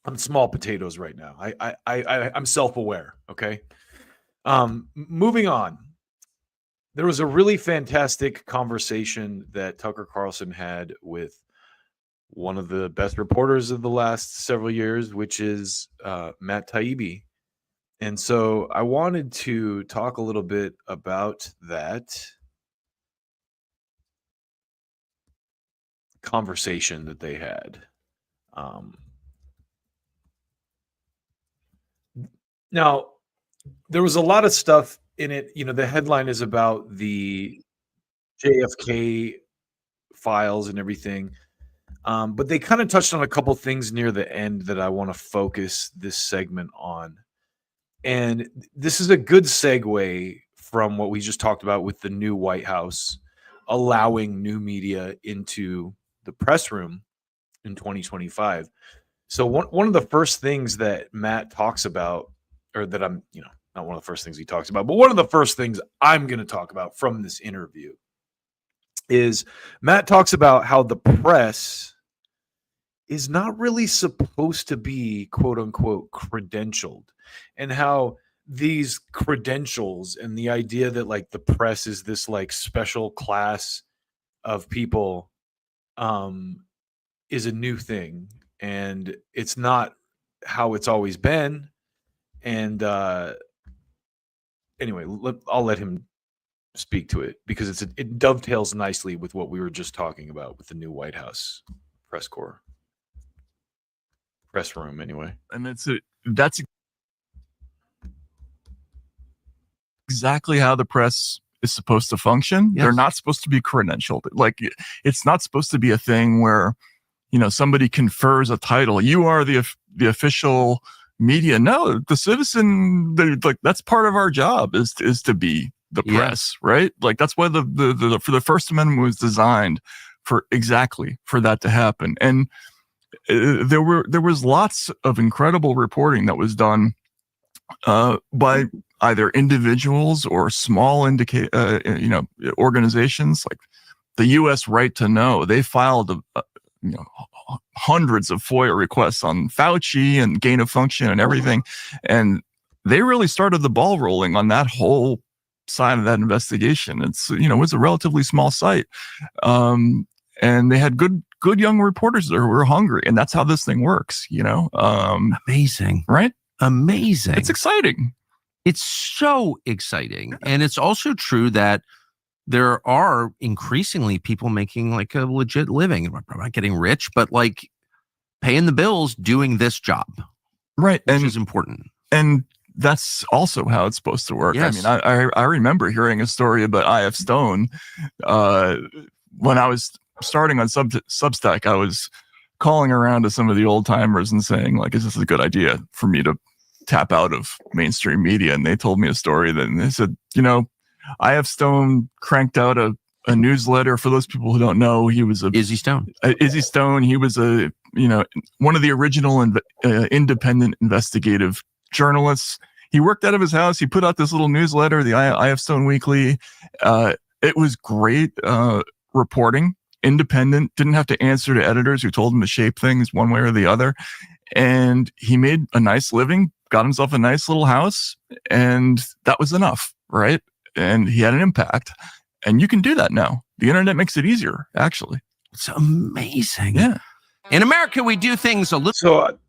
I'm small potatoes right now. I'm self-aware. Okay. Moving on. There was a really fantastic conversation that Tucker Carlson had with one of the best reporters of the last several years, which is Matt Taibbi. And so I wanted to talk a little bit about that conversation that they had. Now, there was a lot of stuff in it. You know, the headline is about the JFK files and everything. But they kind of touched on a couple things near the end that I want to focus this segment on. And this is a good segue from what we just talked about with the new White House allowing new media into the press room in 2025. So one of the first things that Matt talks about, or that I'm, not one of the first things he talks about, but one of the first things I'm going to talk about from this interview is Matt talks about how the press is not really supposed to be quote unquote credentialed, and how these credentials and the idea that like the press is this like special class of people is a new thing, and it's not how it's always been. And anyway, I'll let him speak to it because it dovetails nicely with what we were just talking about with the new White House press room anyway. And that's exactly how the press is supposed to function. Yes. They're not supposed to be credentialed. Like, it's not supposed to be a thing where, somebody confers a title. You are the official media. No, the citizen, like, that's part of our job is to be the press, right? Like, that's why the First Amendment was designed for that to happen. And there was lots of incredible reporting that was done by either individuals or small organizations like the U.S. Right to Know. They filed hundreds of FOIA requests on Fauci and gain of function and everything, and they really started the ball rolling on that whole side of that investigation. It's it was a relatively small site, and they had good young reporters there who were hungry, and that's how this thing works. Amazing, right? Amazing. It's exciting. It's so exciting. And it's also true that there are increasingly people making like a legit living. I'm not getting rich, but like paying the bills doing this job. Right. Which is important. And that's also how it's supposed to work. Yes. I mean, I remember hearing a story about IF Stone when I was starting on Substack. I was calling around to some of the old timers and saying, like, is this a good idea for me to tap out of mainstream media? And they told me a story that, and they said, IF Stone cranked out a newsletter. For those people who don't know, he was Izzy Stone. Izzy Stone. He was one of the original independent investigative journalists. He worked out of his house. He put out this little newsletter, the IF Stone Weekly. It was great reporting, independent, didn't have to answer to editors who told him to shape things one way or the other. And he made a nice living, got himself a nice little house, and that was enough, right? And he had an impact. And you can do that now. The internet makes it easier, actually. It's amazing. Yeah. In America, we do things a little. So,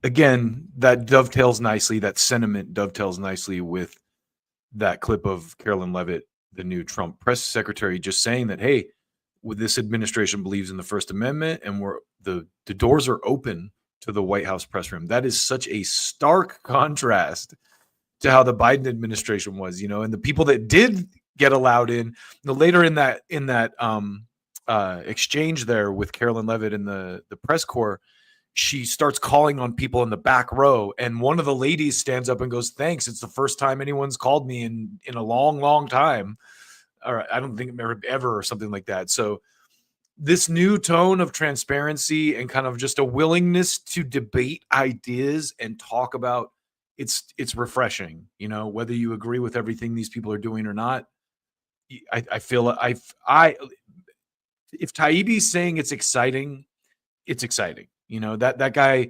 again, that dovetails nicely. That sentiment dovetails nicely with that clip of Carolyn Leavitt, the new Trump press secretary, just saying that, hey, this administration believes in the First Amendment, and the doors are open to the White House press room. That is such a stark contrast to how the Biden administration was, and the people that did get allowed in. Later in that exchange there with Carolyn Leavitt in the press corps, she starts calling on people in the back row, and one of the ladies stands up and goes, "Thanks, it's the first time anyone's called me in a long, long time." Or I don't think ever or something like that. So this new tone of transparency and kind of just a willingness to debate ideas and talk about it's refreshing, you know, whether you agree with everything these people are doing or not. I feel if Taibbi's saying it's exciting, you know, that guy,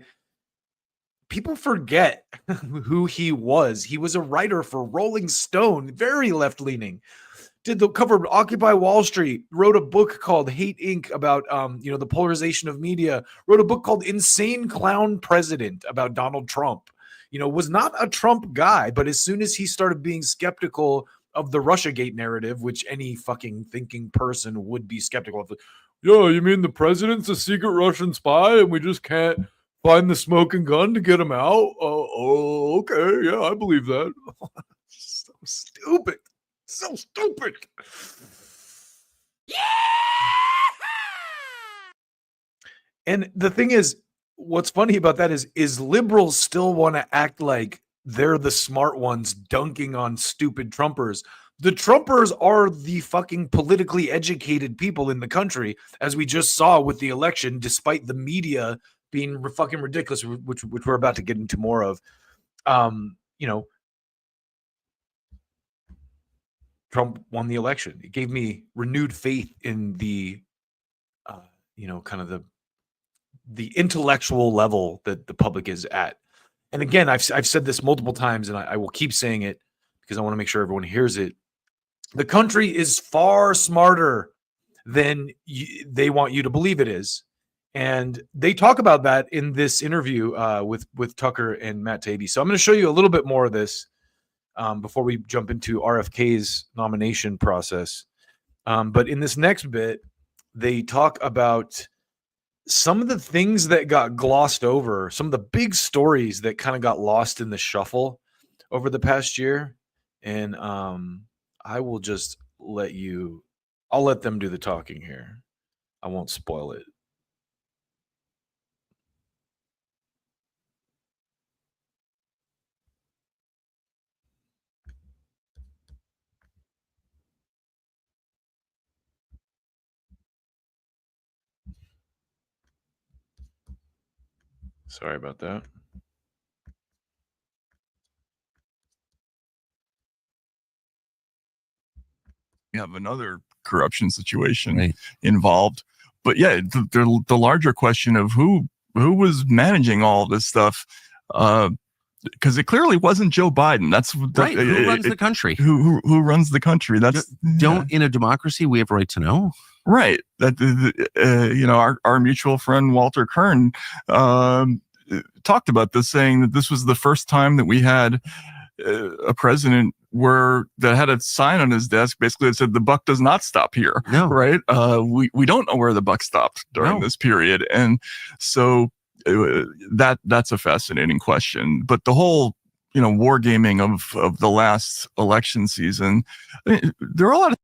people forget who he was. He was a writer for Rolling Stone, very left-leaning. Did the cover of Occupy Wall Street, wrote a book called Hate Inc. about, you know, the polarization of media, wrote a book called Insane Clown President about Donald Trump, you know, was not a Trump guy, but as soon as he started being skeptical of the Russiagate narrative, which any fucking thinking person would be skeptical of. Yeah, you mean the president's a secret Russian spy and we just can't find the smoking gun to get him out? Oh, okay. Yeah, I believe that. So stupid. So stupid. Yeah! And the thing is, what's funny about that is liberals still want to act like they're the smart ones dunking on stupid Trumpers. The Trumpers are the fucking politically educated people in the country, as we just saw with the election, despite the media being fucking ridiculous, which we're about to get into more of. You know, Trump won the election. It gave me renewed faith in the, you know, kind of the intellectual level that the public is at. And again, I've said this multiple times, and I will keep saying it because I want to make sure everyone hears it. The country is far smarter than they want you to believe it is. And they talk about that in this interview with Tucker and Matt Taibbi. So I'm going to show you a little bit more of this before we jump into RFK's nomination process. But in this next bit, they talk about some of the things that got glossed over, some of the big stories that kind of got lost in the shuffle over the past year. And I will just I'll let them do the talking here. I won't spoil it. Sorry about that. We have another corruption situation involved. But yeah, the larger question of who was managing all this stuff, because it clearly wasn't Joe Biden. That's right. Who runs the country? Who runs the country? That's in a democracy we have a right to know. Right. That you know, our mutual friend Walter Kern talked about this, saying that this was the first time that we had a president that had a sign on his desk basically that said the buck does not stop here. No. Right. We don't know where the buck stopped during this period, and so that's a fascinating question. But the whole, you know, wargaming of the last election season, I mean, there are a lot of.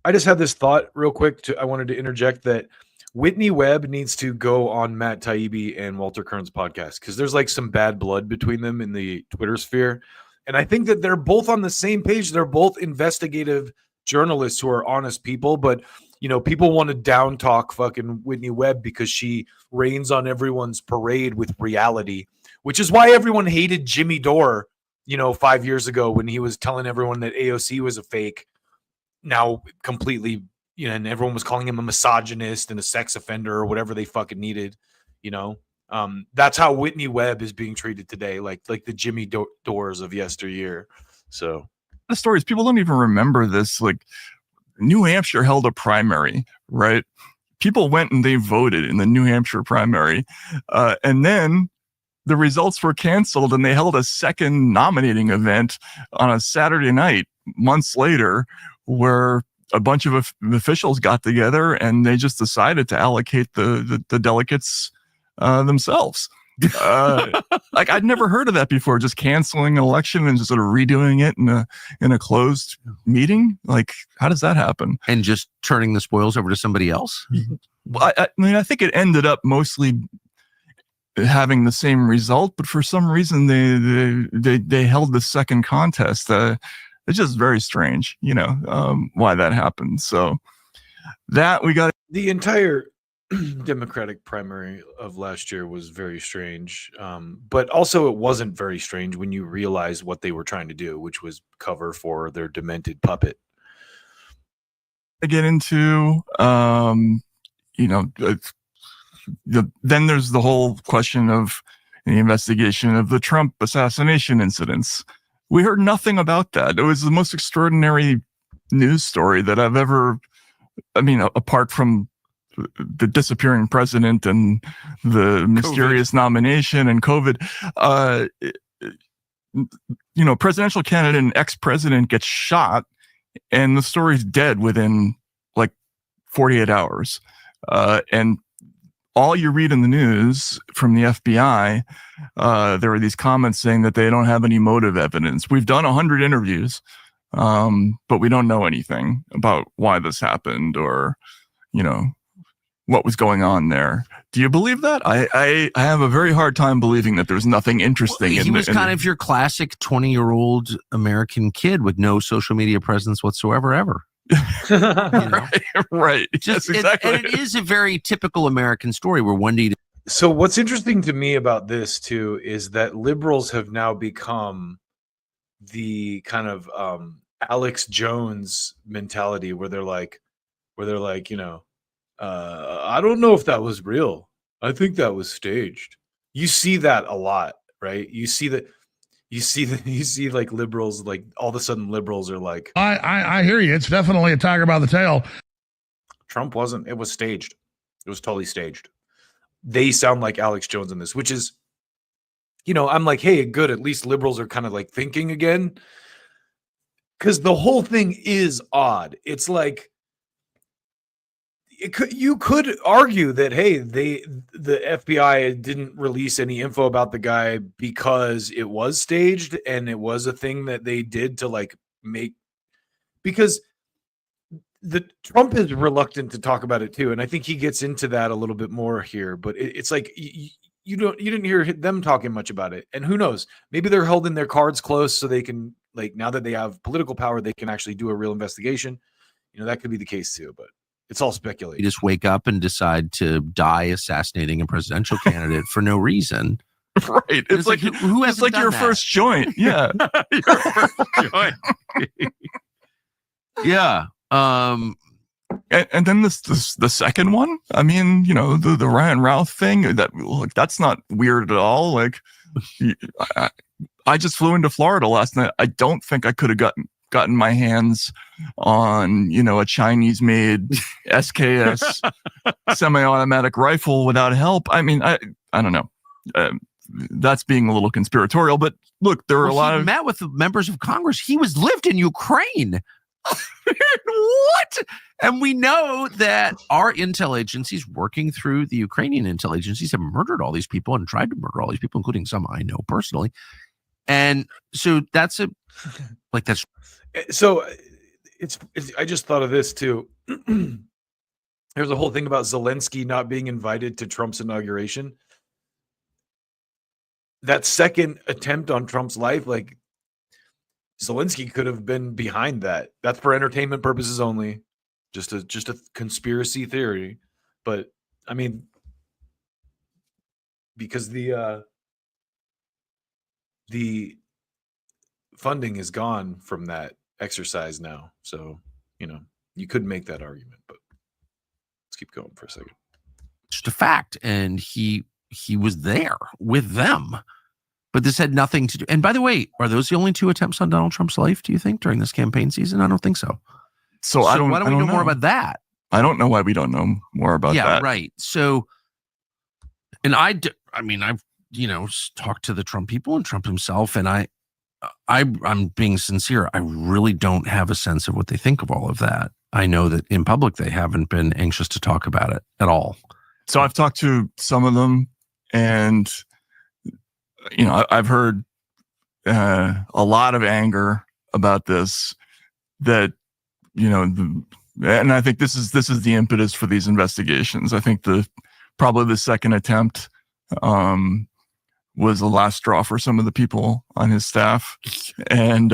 I just had this thought real quick. I wanted to interject that Whitney Webb needs to go on Matt Taibbi and Walter Kern's podcast because there's like some bad blood between them in the Twitter sphere. And I think that they're both on the same page. They're both investigative journalists who are honest people. But, you know, people want to down talk fucking Whitney Webb because she rains on everyone's parade with reality, which is why everyone hated Jimmy Dore, you know, 5 years ago when he was telling everyone that AOC was a fake. Now completely, you know, and everyone was calling him a misogynist and a sex offender or whatever they fucking needed, you know. That's how Whitney Webb is being treated today, like the Jimmy Dores of yesteryear. So the stories, people don't even remember this. Like New Hampshire held a primary, right? People went and they voted in the New Hampshire primary, and then the results were canceled, and they held a second nominating event on a Saturday night months later, where a bunch of officials got together and they just decided to allocate the delegates themselves. Like I'd never heard of that before, just canceling an election and just sort of redoing it in a closed meeting. Like, how does that happen? And just turning the spoils over to somebody else? Well, I mean, I think it ended up mostly having the same result, but for some reason they held the second contest. It's just very strange, you know, why that happened. So that we got. The entire Democratic primary of last year was very strange, but also it wasn't very strange when you realize what they were trying to do, which was cover for their demented puppet. I get into, then there's the whole question of the investigation of the Trump assassination incidents. We heard nothing about that. It was the most extraordinary news story that I've ever, apart from the disappearing president and the mysterious nomination and COVID, presidential candidate and ex-president gets shot and the story's dead within like 48 hours. And all you read in the news from the FBI, there are these comments saying that they don't have any motive evidence. We've done 100 interviews, but we don't know anything about why this happened or, what was going on there. Do you believe that? I have a very hard time believing that there's nothing interesting. He was kind of your classic 20-year-old American kid with no social media presence whatsoever, ever. Right. Just, yes, exactly. And it is a very typical American story where one day. So what's interesting to me about this too is that liberals have now become the kind of Alex Jones mentality where they're like, I don't know if that was real. I think that was staged. You see that a lot, right? You see like liberals, like all of a sudden liberals are like, I hear you. It's definitely a tiger by the tail. Trump wasn't. It was staged. It was totally staged. They sound like Alex Jones in this, which is, I'm like, hey, good. At least liberals are kind of like thinking again. Because the whole thing is odd. It's like, you could argue that, hey, the FBI didn't release any info about the guy because it was staged and it was a thing that they did to like make, because the Trump is reluctant to talk about it too, and I think he gets into that a little bit more here. But it's like you didn't hear them talking much about it, and who knows? Maybe they're holding their cards close so they can, like, now that they have political power, they can actually do a real investigation. That could be the case too, but it's all speculation. You just wake up and decide to die assassinating a presidential candidate for no reason. Right. It's like who has like your first joint. Yeah. Your first joint. Yeah. And then the second one. I mean, the Ryan Routh thing. That's not weird at all. Like, I just flew into Florida last night. I don't think I could have gotten my hands on, a Chinese-made SKS semi-automatic rifle without help. I mean, I don't know. That's being a little conspiratorial, but look, there were a lot of met with members of Congress. He lived in Ukraine. What? And we know that our intel agencies, working through the Ukrainian intel agencies, have murdered all these people and tried to murder all these people, including some I know personally. And so that's so it's I just thought of this too. There's a whole thing about Zelensky not being invited to Trump's inauguration. That second attempt on Trump's life, like, Zelensky could have been behind that. That's for entertainment purposes only. Just a conspiracy theory. But I mean, because the funding is gone from that exercise now. So, you could make that argument, but let's keep going for a second. Just a fact. And he was there with them. But this had nothing to do. And by the way, are those the only two attempts on Donald Trump's life, do you think, during this campaign season? I don't think so. So why don't we know more about that? I don't know why we don't know more about that. Yeah, right. So, and I've talked to the Trump people and Trump himself, and I'm being sincere. I really don't have a sense of what they think of all of that. I know that in public, they haven't been anxious to talk about it at all. So I've talked to some of them, and I've heard a lot of anger about this. That and I think this is the impetus for these investigations. I think probably the second attempt was the last straw for some of the people on his staff, and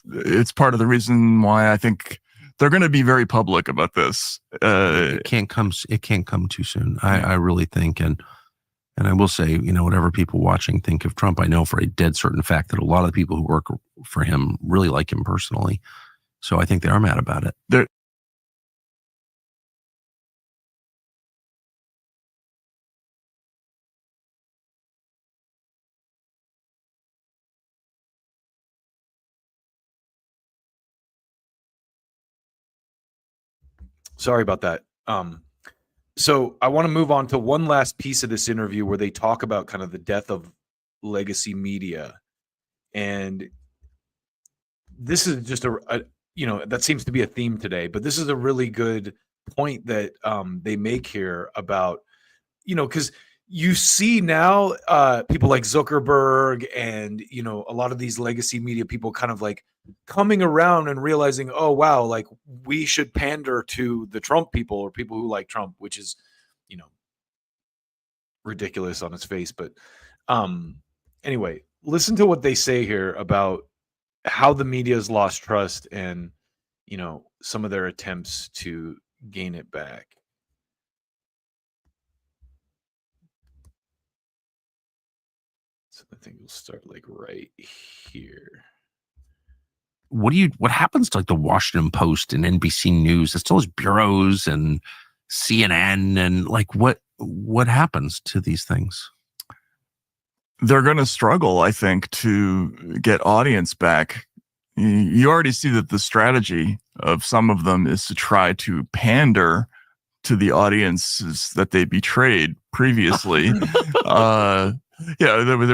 it's part of the reason why I think they're going to be very public about this. It can't come too soon. I really think, and I will say, whatever people watching think of Trump, I know for a dead certain fact that a lot of the people who work for him really like him personally. So I think they are mad about it. Sorry about that. So I want to move on to one last piece of this interview where they talk about kind of the death of legacy media. And this is just that seems to be a theme today, but this is a really good point that they make here about, because you see now people like Zuckerberg and, a lot of these legacy media people kind of like coming around and realizing, oh, wow, like we should pander to the Trump people or people who like Trump, which is, ridiculous on its face. But anyway, listen to what they say here about how the media has lost trust and, some of their attempts to gain it back. So I think we'll start like right here. What happens to like the Washington Post and NBC News? It's those bureaus and CNN and like what happens to these things? They're going to struggle, I think, to get audience back. You already see that the strategy of some of them is to try to pander to the audiences that they betrayed previously. There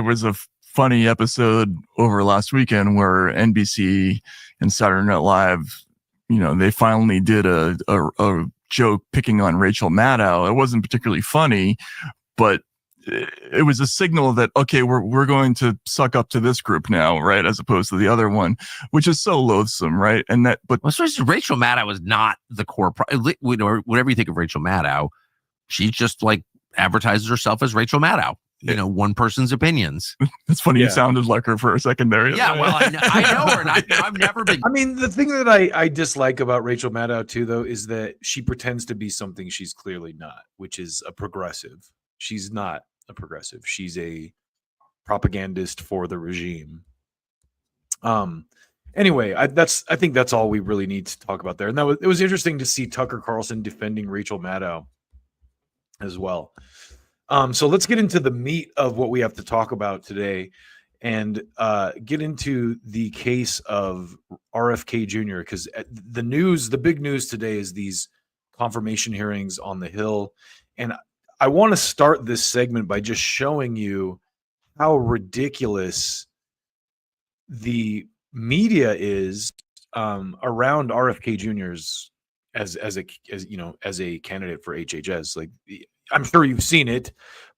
was a funny episode over last weekend where NBC and Saturday Night Live, they finally did a joke picking on Rachel Maddow. It wasn't particularly funny, but it was a signal that, okay, we're going to suck up to this group now, right, as opposed to the other one, which is so loathsome, right? And that, but Rachel Maddow was not the core. Whatever you think of Rachel Maddow, she just like advertises herself as Rachel Maddow. One person's opinions. It's funny. You sounded like her for a second there. Yeah, well, I know her, and I've never been. I mean, the thing that I dislike about Rachel Maddow too, though, is that she pretends to be something she's clearly not, which is a progressive. She's not a progressive. She's a propagandist for the regime. Anyway, I think that's all we really need to talk about there. And it was interesting to see Tucker Carlson defending Rachel Maddow as well. So let's get into the meat of what we have to talk about today and get into the case of RFK Jr. because the big news today is these confirmation hearings on the Hill. And I want to start this segment by just showing you how ridiculous the media is around RFK Jr.'s as a candidate for HHS. Like, I'm sure you've seen it,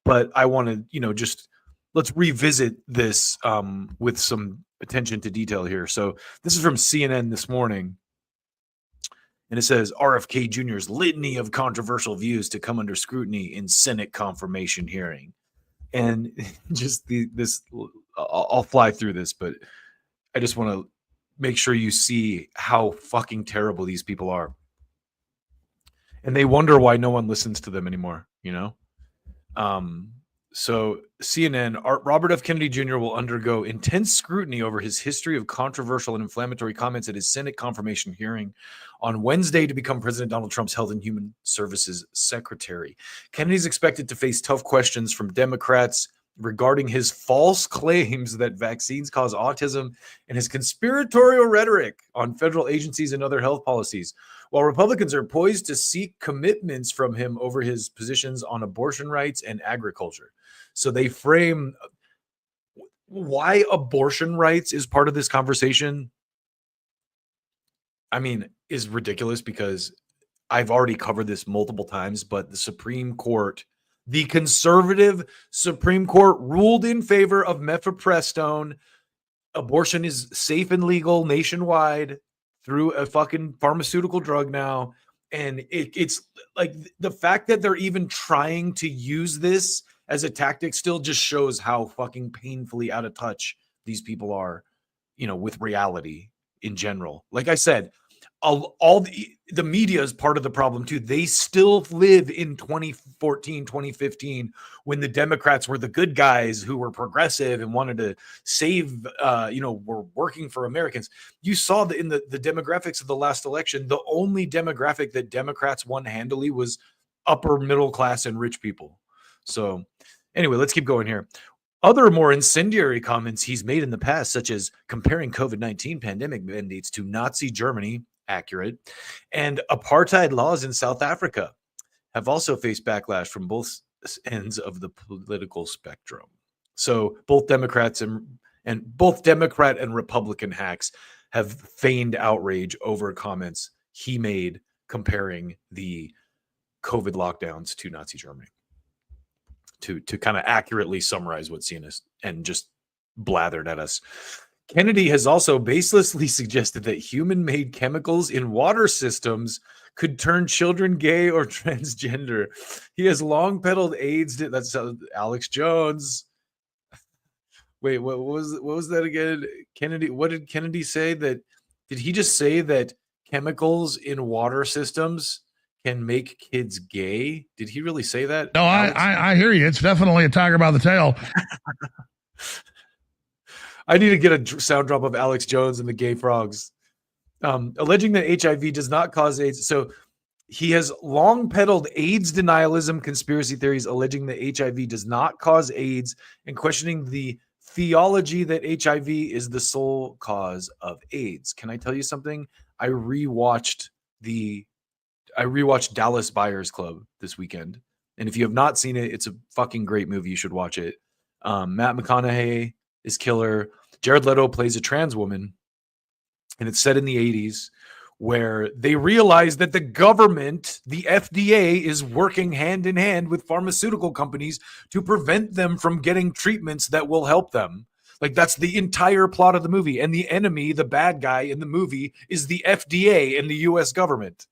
but I want to, let's revisit this with some attention to detail here. So this is from CNN this morning. And it says RFK Jr.'s litany of controversial views to come under scrutiny in Senate confirmation hearing. And just I'll fly through this, but I just want to make sure you see how fucking terrible these people are. And they wonder why no one listens to them anymore, So CNN, Robert F. Kennedy Jr. will undergo intense scrutiny over his history of controversial and inflammatory comments at his Senate confirmation hearing on Wednesday to become President Donald Trump's Health and Human Services Secretary. Kennedy's expected to face tough questions from Democrats regarding his false claims that vaccines cause autism and his conspiratorial rhetoric on federal agencies and other health policies, while Republicans are poised to seek commitments from him over his positions on abortion rights and agriculture. So they frame why abortion rights is part of this conversation. I mean, is ridiculous because I've already covered this multiple times, but the Supreme Court, the conservative Supreme Court, ruled in favor of mifepristone. Abortion is safe and legal nationwide through a fucking pharmaceutical drug now. And it's like the fact that they're even trying to use this as a tactic still just shows how fucking painfully out of touch these people are, with reality in general. Like I said, all the media is part of the problem too. They still live in 2014, 2015, when the Democrats were the good guys who were progressive and wanted to save, were working for Americans. You saw that in the demographics of the last election, the only demographic that Democrats won handily was upper middle class and rich people. So anyway, let's keep going here. Other more incendiary comments he's made in the past, such as comparing COVID-19 pandemic mandates to Nazi Germany, accurate, and apartheid laws in South Africa, have also faced backlash from both ends of the political spectrum. So both Democrats and both Democrat and Republican hacks have feigned outrage over comments he made comparing the COVID lockdowns to Nazi Germany. To kind of accurately summarize what's seen us and just blathered at us. Kennedy has also baselessly suggested that human-made chemicals in water systems could turn children gay or transgender. He has long peddled AIDS. That's Alex Jones. Wait, what was that again? Kennedy, what did Kennedy say? Did he just say that chemicals in water systems can make kids gay? Did he really say that? No, I hear you. It's definitely a tiger by the tail. I need to get a sound drop of Alex Jones and the gay frogs. Alleging that HIV does not cause AIDS. So he has long peddled AIDS denialism conspiracy theories, alleging that HIV does not cause AIDS and questioning the theology that HIV is the sole cause of AIDS. Can I tell you something? I rewatched Dallas Buyers Club this weekend. And if you have not seen it, it's a fucking great movie. You should watch it. Matt McConaughey is killer. Jared Leto plays a trans woman. And it's set in the 80s where they realize that the government, the FDA, is working hand in hand with pharmaceutical companies to prevent them from getting treatments that will help them. Like, that's the entire plot of the movie. And the enemy, the bad guy in the movie, is the FDA and the US government.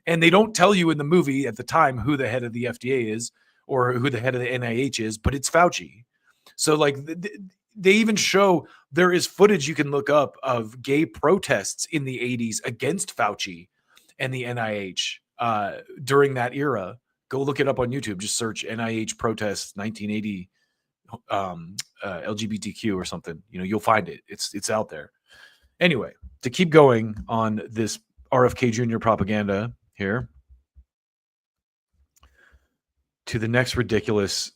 And they don't tell you in the movie at the time who the head of the FDA is or who the head of the NIH is, but it's Fauci. So, like, they even show there is footage you can look up of gay protests in the 80s against Fauci and the NIH during that era. Go look it up on YouTube. Just search NIH protests 1980 LGBTQ or something. You'll find it. It's out there. Anyway, to keep going on this RFK Jr. propaganda here to the next ridiculous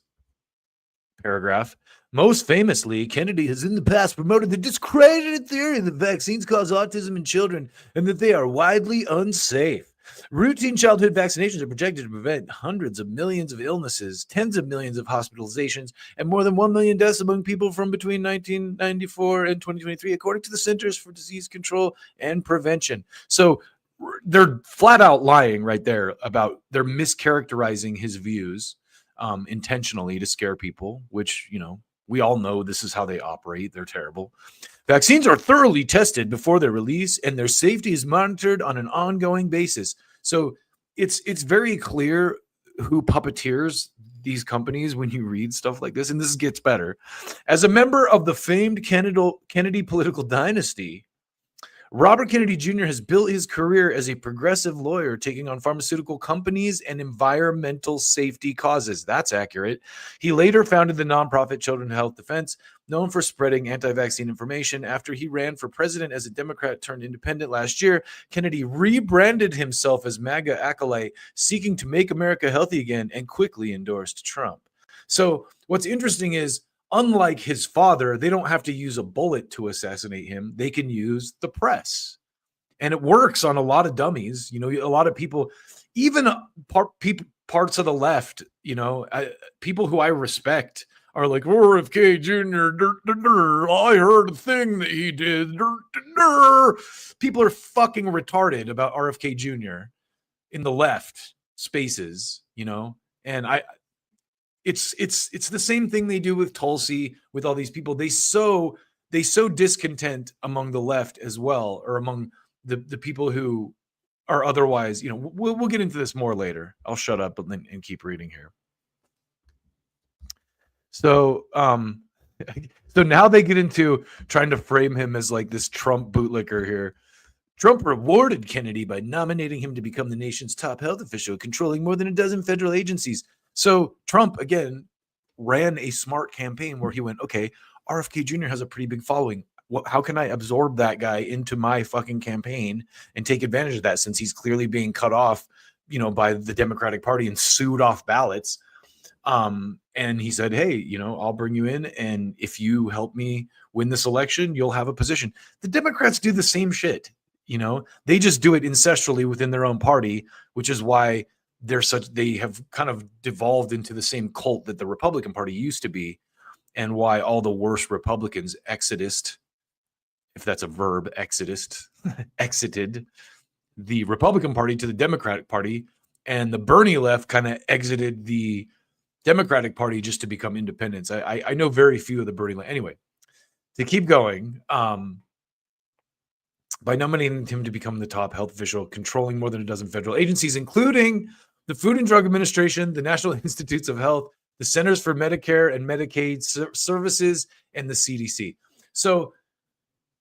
paragraph. Most famously, Kennedy has in the past promoted the discredited theory that vaccines cause autism in children and that they are widely unsafe. Routine childhood vaccinations are projected to prevent hundreds of millions of illnesses, tens of millions of hospitalizations, and more than 1 million deaths among people from between 1994 and 2023, according to the Centers for Disease Control and Prevention. So they're flat out lying right there about they're mischaracterizing his views intentionally to scare people, which, we all know this is how they operate. They're terrible. Vaccines are thoroughly tested before their release, and their safety is monitored on an ongoing basis. So it's very clear who puppeteers these companies when you read stuff like this, and this gets better. As a member of the famed Kennedy political dynasty, Robert Kennedy Jr. has built his career as a progressive lawyer, taking on pharmaceutical companies and environmental safety causes. That's accurate. He later founded the nonprofit Children's Health Defense, known for spreading anti-vaccine information. After he ran for president as a Democrat turned independent last year, Kennedy rebranded himself as MAGA acolyte, seeking to make America healthy again, and quickly endorsed Trump. So what's interesting is, unlike his father, they don't have to use a bullet to assassinate him. They can use the press. And it works on a lot of dummies. A lot of people, even parts of the left, people who I respect are like, RFK Jr., I heard a thing that he did. People are fucking retarded about RFK Jr. in the left spaces, and It's the same thing they do with Tulsi, with all these people. They sow discontent among the left as well, or among the people who are otherwise, we'll get into this more later. I'll shut up and keep reading here. So now they get into trying to frame him as like this Trump bootlicker here. Trump rewarded Kennedy by nominating him to become the nation's top health official, controlling more than a dozen federal agencies. So Trump, again, ran a smart campaign where he went, okay, RFK Jr. has a pretty big following. How can I absorb that guy into my fucking campaign and take advantage of that, since he's clearly being cut off, by the Democratic Party and sued off ballots? And he said, hey, I'll bring you in, and if you help me win this election, you'll have a position. The Democrats do the same shit. They just do it ancestrally within their own party, which is why they have kind of devolved into the same cult that the Republican Party used to be, and why all the worst Republicans exited the Republican Party to the Democratic Party, and the Bernie left kind of exited the Democratic Party just to become independents. I know very few of the Bernie left. Anyway, to keep going, by nominating him to become the top health official, controlling more than a dozen federal agencies, including the Food and Drug Administration, the National Institutes of Health, the Centers for Medicare and Medicaid Services, and the CDC. So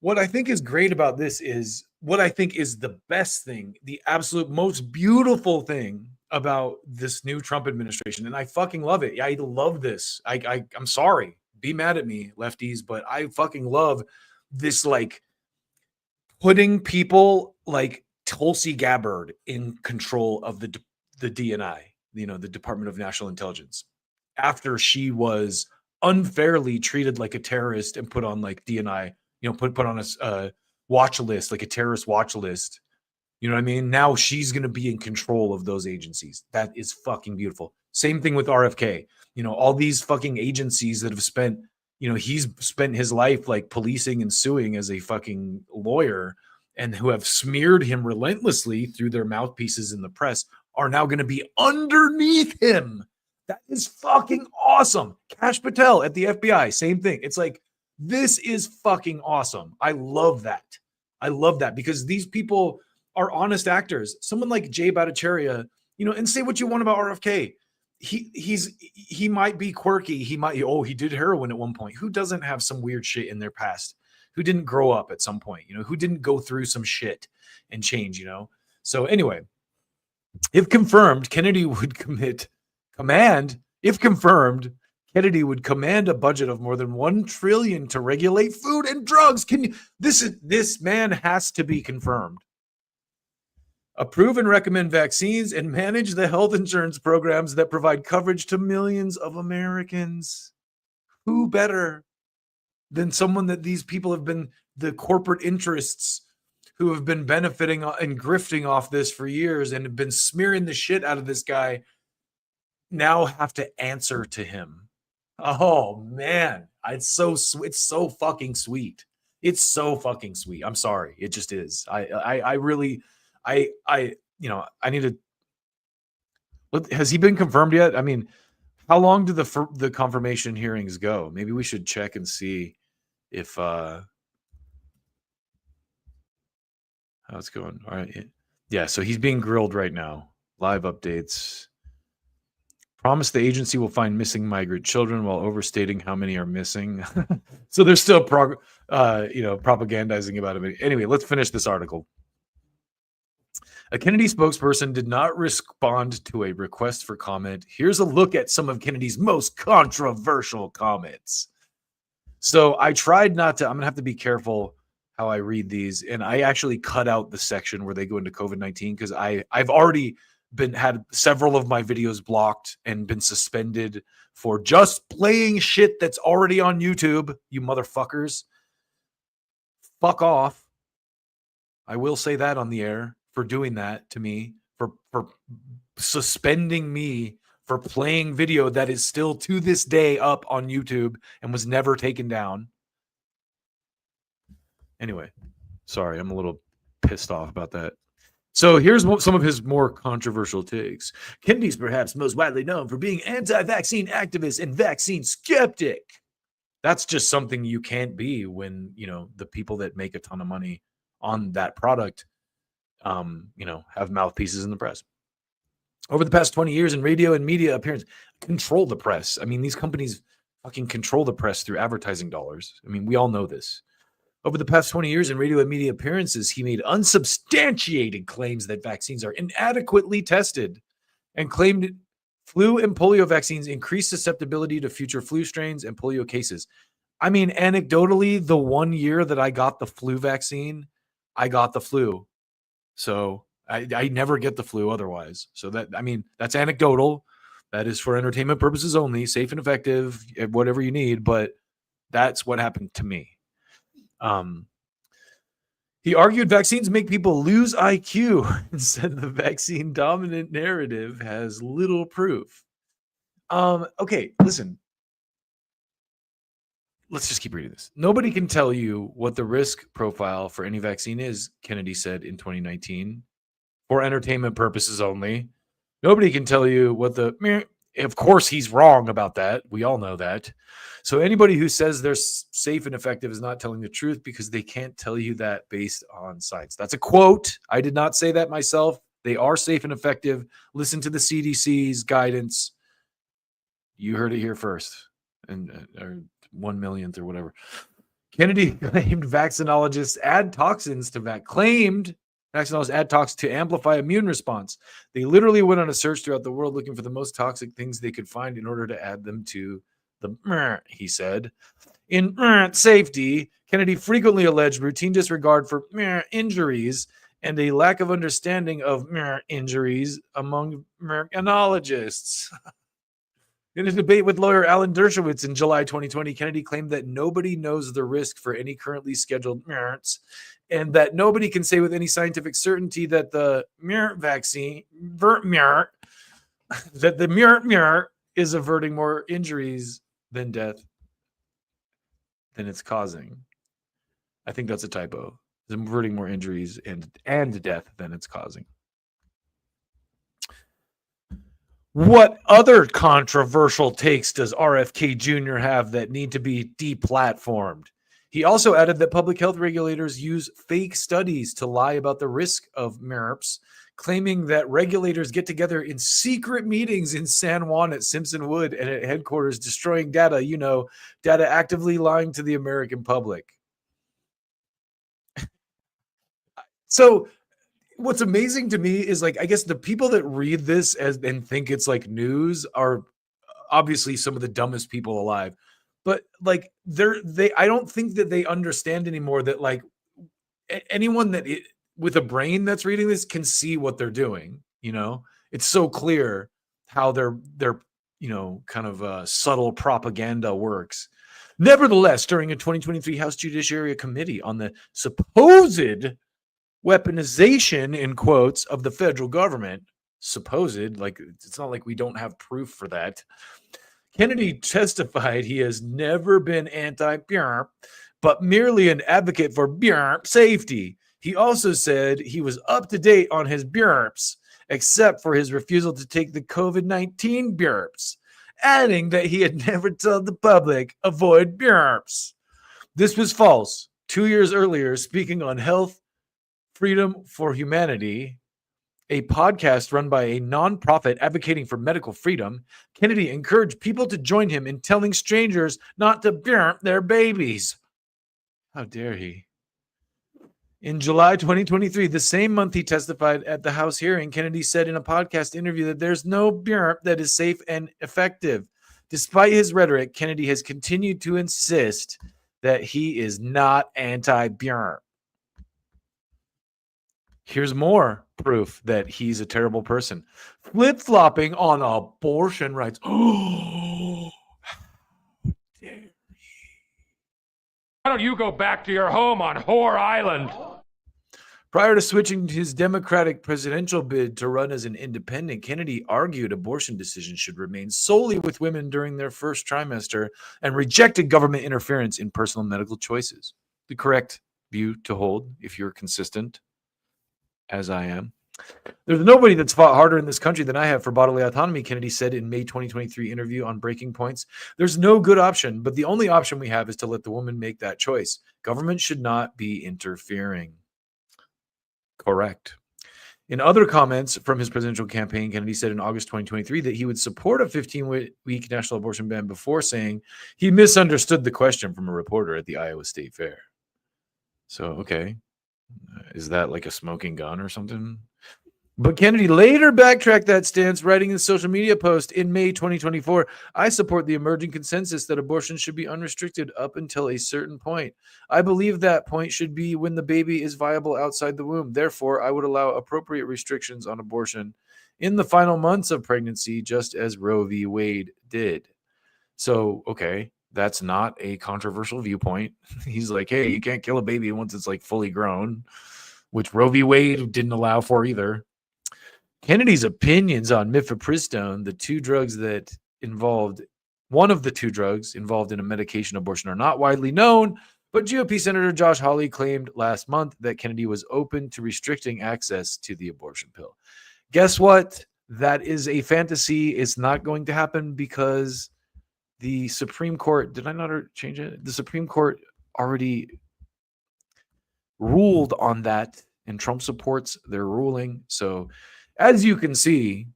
what I think is great about this is what I think is the best thing, the absolute most beautiful thing about this new Trump administration. And I fucking love it. I love this. I'm sorry. Be mad at me, lefties, but I fucking love this, like, putting people like Tulsi Gabbard in control of the DNI, the Department of National Intelligence, after she was unfairly treated like a terrorist and put on like DNI, put on a watch list, like a terrorist watch list. You know what I mean? Now she's going to be in control of those agencies. That is fucking beautiful. Same thing with RFK. All these fucking agencies that have spent, he's spent his life like policing and suing as a fucking lawyer, and who have smeared him relentlessly through their mouthpieces in the press, are now going to be underneath him. That is fucking awesome. Kash Patel at the FBI, same thing. It's like, this is fucking awesome. I love that. I love that, because these people are honest actors. Someone like Jay Bhattacharya, and say what you want about RFK. He might be quirky. He did heroin at one point. Who doesn't have some weird shit in their past? Who didn't grow up at some point? Who didn't go through some shit and change? So anyway, if confirmed, Kennedy would command a budget of more than $1 trillion to regulate food and drugs. This man has to be confirmed. Approve and recommend vaccines and manage the health insurance programs that provide coverage to millions of Americans. Who better than someone that these people have been, the corporate interests who have been benefiting and grifting off this for years and have been smearing the shit out of this guy, now have to answer to him. Oh man, it's so fucking sweet. It's so fucking sweet. I'm sorry, it just is. I really need to. Has he been confirmed yet? I mean, how long do the confirmation hearings go? Maybe we should check and see if how it's going. All right, yeah. So he's being grilled right now. Live updates. Promise the agency will find missing migrant children while overstating how many are missing. So they're still propagandizing about it. Anyway, let's finish this article. A Kennedy spokesperson did not respond to a request for comment. Here's a look at some of Kennedy's most controversial comments. So I tried not to, I'm going to have to be careful how I read these. And I actually cut out the section where they go into COVID-19 because I've already had several of my videos blocked and been suspended for just playing shit that's already on YouTube. You motherfuckers. Fuck off. I will say that on the air for doing that to me, for suspending me for playing video that is still to this day up on YouTube and was never taken down. Anyway, sorry, I'm a little pissed off about that. So here's some of his more controversial takes. Kennedy's perhaps most widely known for being anti-vaccine activist and vaccine skeptic. That's just something you can't be when, the people that make a ton of money on that product, have mouthpieces in the press. Over the past 20 years in radio and media appearance, control the press. I mean, these companies fucking control the press through advertising dollars. I mean, we all know this. Over the past 20 years in radio and media appearances, he made unsubstantiated claims that vaccines are inadequately tested and claimed flu and polio vaccines increase susceptibility to future flu strains and polio cases. I mean, anecdotally, the 1 year that I got the flu vaccine, I got the flu. So I never get the flu otherwise. So that's anecdotal. That is for entertainment purposes only, safe and effective, whatever you need. But that's what happened to me. He argued vaccines make people lose IQ and said the vaccine dominant narrative has little proof. Okay, listen. Let's just keep reading this. Nobody can tell you what the risk profile for any vaccine is, Kennedy said in 2019, for entertainment purposes only. Nobody can tell you what of course he's wrong about that. We all know that. So anybody who says they're safe and effective is not telling the truth because they can't tell you that based on science. That's a quote. I did not say that myself. They are safe and effective. Listen to the CDC's guidance. You heard it here first. Or 1 millionth or whatever. Kennedy claimed vaccinologists add toxins to vaccinologists add toxins to amplify immune response. They literally went on a search throughout the world looking for the most toxic things they could find in order to add them to the he said. In safety, Kennedy frequently alleged routine disregard for injuries and a lack of understanding of injuries among immunologists. In a debate with lawyer Alan Dershowitz in July 2020, Kennedy claimed that nobody knows the risk for any currently scheduled MERS and that nobody can say with any scientific certainty that the MERS vaccine, that the MERS is averting more injuries than death than it's causing. I think that's a typo. It's averting more injuries and death than it's causing. What other controversial takes does RFK Jr. have that need to be deplatformed? He also added that public health regulators use fake studies to lie about the risk of MERS, claiming that regulators get together in secret meetings in San Juan at Simpson Wood and at headquarters destroying data, data actively lying to the American public. So what's amazing to me is, like, I guess the people that read this and think it's like news are obviously some of the dumbest people alive. But like I don't think that they understand anymore that like anyone with a brain that's reading this can see what they're doing. It's so clear how their kind of subtle propaganda works. Nevertheless, during a 2023 House Judiciary Committee on the supposed weaponization, in quotes, of the federal government, supposed, like it's not like we don't have proof for that, Kennedy testified he has never been anti-BRP, but merely an advocate for BRP safety. He also said he was up to date on his BRPs, except for his refusal to take the COVID-19 BRPs, adding that he had never told the public avoid BRPs. This was false. 2 years earlier, speaking on Health Freedom for Humanity, a podcast run by a nonprofit advocating for medical freedom, Kennedy encouraged people to join him in telling strangers not to burn their babies. How dare he? In July 2023, the same month he testified at the House hearing, Kennedy said in a podcast interview that there's no BRP that is safe and effective. Despite his rhetoric, Kennedy has continued to insist that he is not anti-BRP. Here's more proof that he's a terrible person. Flip-flopping on abortion rights. Oh, how dare he? Why don't you go back to your home on Whore Island? Prior to switching to his Democratic presidential bid to run as an independent, Kennedy argued abortion decisions should remain solely with women during their first trimester and rejected government interference in personal medical choices. The correct view to hold if you're consistent, as I am. There's nobody that's fought harder in this country than I have for bodily autonomy, Kennedy said in May 2023 interview on Breaking Points. There's no good option, but the only option we have is to let the woman make that choice. Government should not be interfering. Correct. In other comments from his presidential campaign, Kennedy said in August 2023 that he would support a 15-week national abortion ban before saying he misunderstood the question from a reporter at the Iowa State Fair. So, okay. Is that like a smoking gun or something? But Kennedy later backtracked that stance, writing in a social media post in May 2024, I support the emerging consensus that abortion should be unrestricted up until a certain point. I believe that point should be when the baby is viable outside the womb. Therefore, I would allow appropriate restrictions on abortion in the final months of pregnancy, just as Roe v. Wade did. So, okay, that's not a controversial viewpoint. He's like, hey, you can't kill a baby once it's like fully grown, which Roe v. Wade didn't allow for either. Kennedy's opinions on mifepristone, one of the two drugs involved in a medication abortion, are not widely known, but GOP Senator Josh Hawley claimed last month that Kennedy was open to restricting access to the abortion pill. Guess what? That is a fantasy. It's not going to happen because the Supreme Court, did I not change it? The Supreme Court already ruled on that, and Trump supports their ruling. So, as you can see,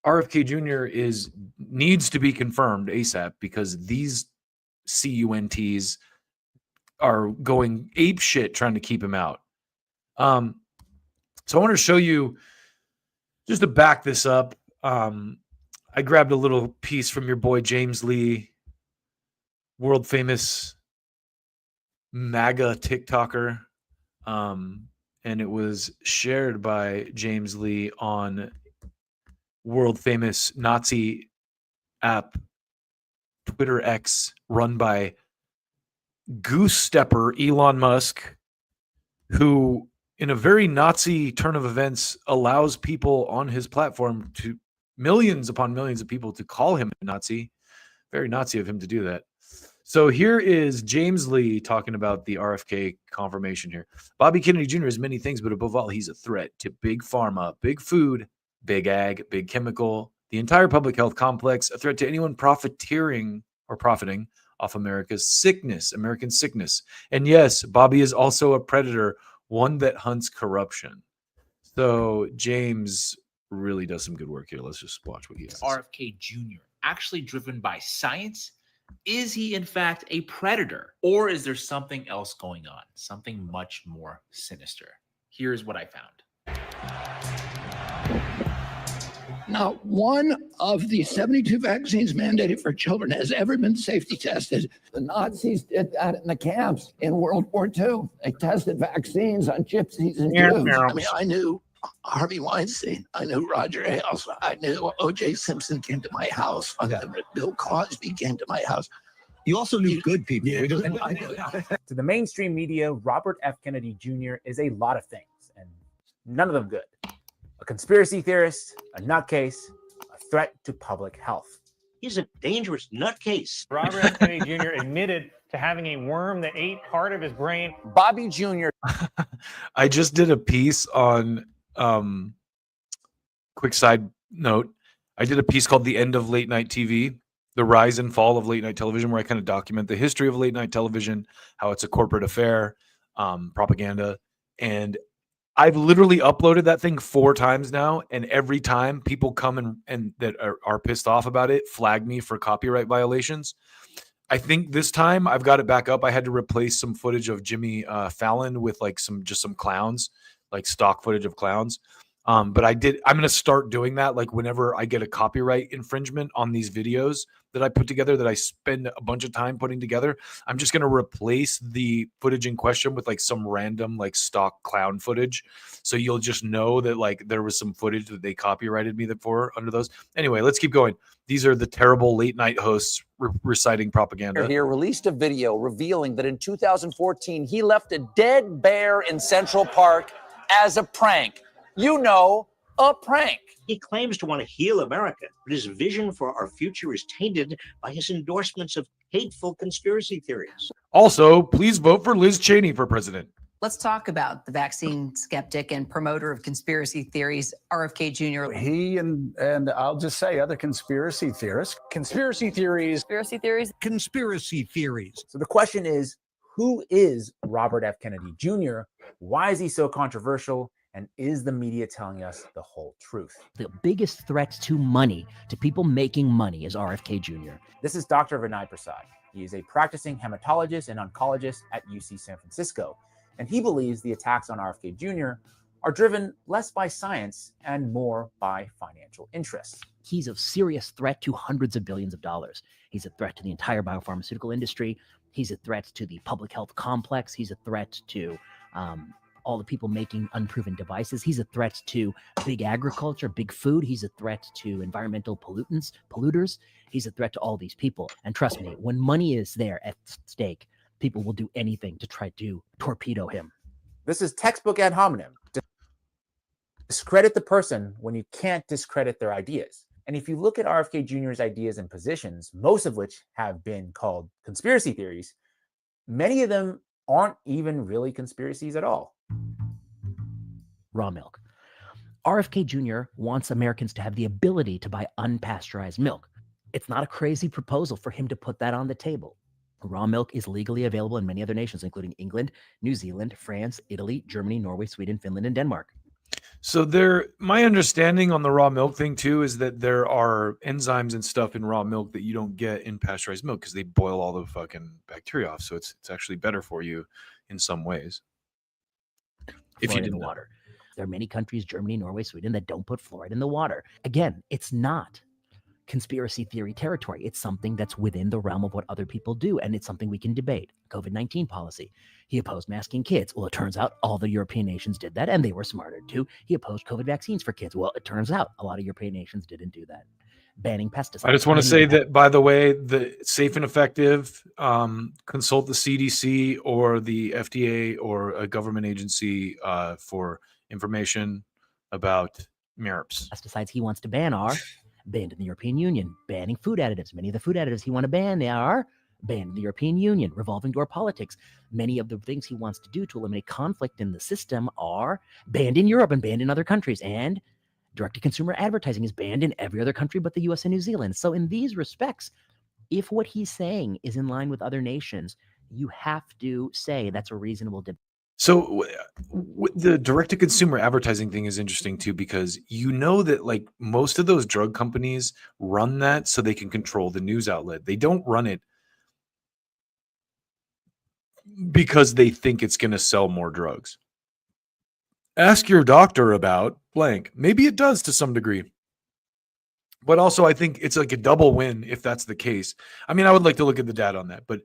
RFK Jr. needs to be confirmed ASAP because these CUNTs are going ape shit trying to keep him out. So I want to show you, just to back this up, I grabbed a little piece from your boy James Lee, world famous MAGA TikToker. And it was shared by James Lee on world famous Nazi app Twitter X, run by Goose Stepper Elon Musk, who in a very Nazi turn of events allows people on his platform, to millions upon millions of people, to call him a Nazi. Very Nazi of him to do that. So here is James Lee talking about the RFK confirmation here. Bobby Kennedy Jr. is many things, but above all, he's a threat to big pharma, big food, big ag, big chemical, the entire public health complex, a threat to anyone profiting off American sickness. And yes, Bobby is also a predator, one that hunts corruption. So James really does some good work here. Let's just watch what he has. RFK Jr. actually driven by science? Is he in fact a predator, or is there something else going on, something much more sinister? Here's what I found. Not one of the 72 vaccines mandated for children has ever been safety tested. The Nazis did that in the camps in World War II. They tested vaccines on gypsies and Jews. I mean, I knew Harvey Weinstein. I knew Roger Ailes. I knew O.J. Simpson came to my house. Bill Cosby came to my house. You also knew good people. Yeah. To the mainstream media, Robert F. Kennedy Jr. is a lot of things, and none of them good. A conspiracy theorist, a nutcase, a threat to public health. He's a dangerous nutcase. Robert F. Kennedy Jr. admitted to having a worm that ate part of his brain. Bobby Jr. I just did a piece on, quick side note, I did a piece called The End of Late Night TV, the rise and fall of late night television, where I kind of document the history of late night television, how it's a corporate affair, propaganda. And I've literally uploaded that thing 4 times now, and every time people come and that are pissed off about it, flag me for copyright violations. I think this time I've got it back up. I had to replace some footage of Jimmy Fallon with like some clowns, like stock footage of clowns. But I'm going to start doing that. Like whenever I get a copyright infringement on these videos that I put together, that I spend a bunch of time putting together, I'm just going to replace the footage in question with like some random like stock clown footage. So you'll just know that like there was some footage that they copyrighted me for under those. Anyway, let's keep going. These are the terrible late night hosts reciting propaganda. Here released a video revealing that in 2014, he left a dead bear in Central Park as a prank. You know, a prank. He claims to want to heal America, but his vision for our future is tainted by his endorsements of hateful conspiracy theories. Also, please vote for Liz Cheney for president. Let's talk about the vaccine skeptic and promoter of conspiracy theories, RFK Jr. He and I'll just say other conspiracy theorists. Conspiracy theories. Conspiracy theories. Conspiracy theories. So the question is, who is Robert F. Kennedy Jr.? Why is he so controversial? And is the media telling us the whole truth? The biggest threat to money, to people making money, is RFK Jr. This is Dr. Vinay Prasad. He is a practicing hematologist and oncologist at UC San Francisco, and he believes the attacks on RFK Jr. are driven less by science and more by financial interests. He's a serious threat to hundreds of billions of dollars. He's a threat to the entire biopharmaceutical industry. He's a threat to the public health complex. He's a threat to all the people making unproven devices. He's a threat to big agriculture, big food. He's a threat to environmental polluters. He's a threat to all these people. And trust me, when money is there at stake, people will do anything to try to torpedo him. This is textbook ad hominem. Discredit the person when you can't discredit their ideas. And if you look at RFK Jr.'s ideas and positions, most of which have been called conspiracy theories, many of them aren't even really conspiracies at all. Raw milk. RFK Jr. wants Americans to have the ability to buy unpasteurized milk. It's not a crazy proposal for him to put that on the table. Raw milk is legally available in many other nations, including England, New Zealand, France, Italy, Germany, Norway, Sweden, Finland, and Denmark. So my understanding on the raw milk thing too is that there are enzymes and stuff in raw milk that you don't get in pasteurized milk because they boil all the fucking bacteria off. So it's actually better for you in some ways. If you Fluoride in the water. There are many countries, Germany, Norway, Sweden, that don't put fluoride in the water. Again, it's not conspiracy theory territory. It's something that's within the realm of what other people do, and it's something we can debate. COVID-19 policy. He opposed masking kids. Well, it turns out all the European nations did that, and they were smarter too. He opposed COVID vaccines for kids. Well, it turns out a lot of European nations didn't do that. Banning pesticides. I just want to say that, by the way, the safe and effective, consult the CDC or the FDA or a government agency for information about MRPs. Pesticides he wants to ban are banned in the European Union. Banning food additives. Many of the food additives he wants to ban, they are banned in the European Union. Revolving door politics. Many of the things he wants to do to eliminate conflict in the system are banned in Europe and banned in other countries. And direct-to-consumer advertising is banned in every other country but the US and New Zealand. So in these respects, if what he's saying is in line with other nations, you have to say that's a reasonable debate. So the direct-to-consumer advertising thing is interesting too, because you know that like most of those drug companies run that so they can control the news outlet. They don't run it because they think it's going to sell more drugs. Ask your doctor about blank. Maybe it does to some degree. But also I think it's like a double win if that's the case. I mean, I would like to look at the data on that, but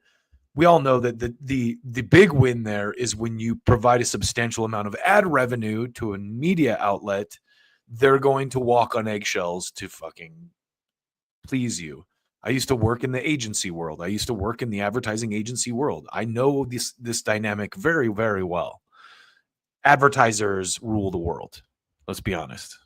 we all know that the big win there is when you provide a substantial amount of ad revenue to a media outlet, they're going to walk on eggshells to fucking please you. I used to work in the agency world. I used to work in the advertising agency world. I know this dynamic very, very well. Advertisers rule the world. Let's be honest.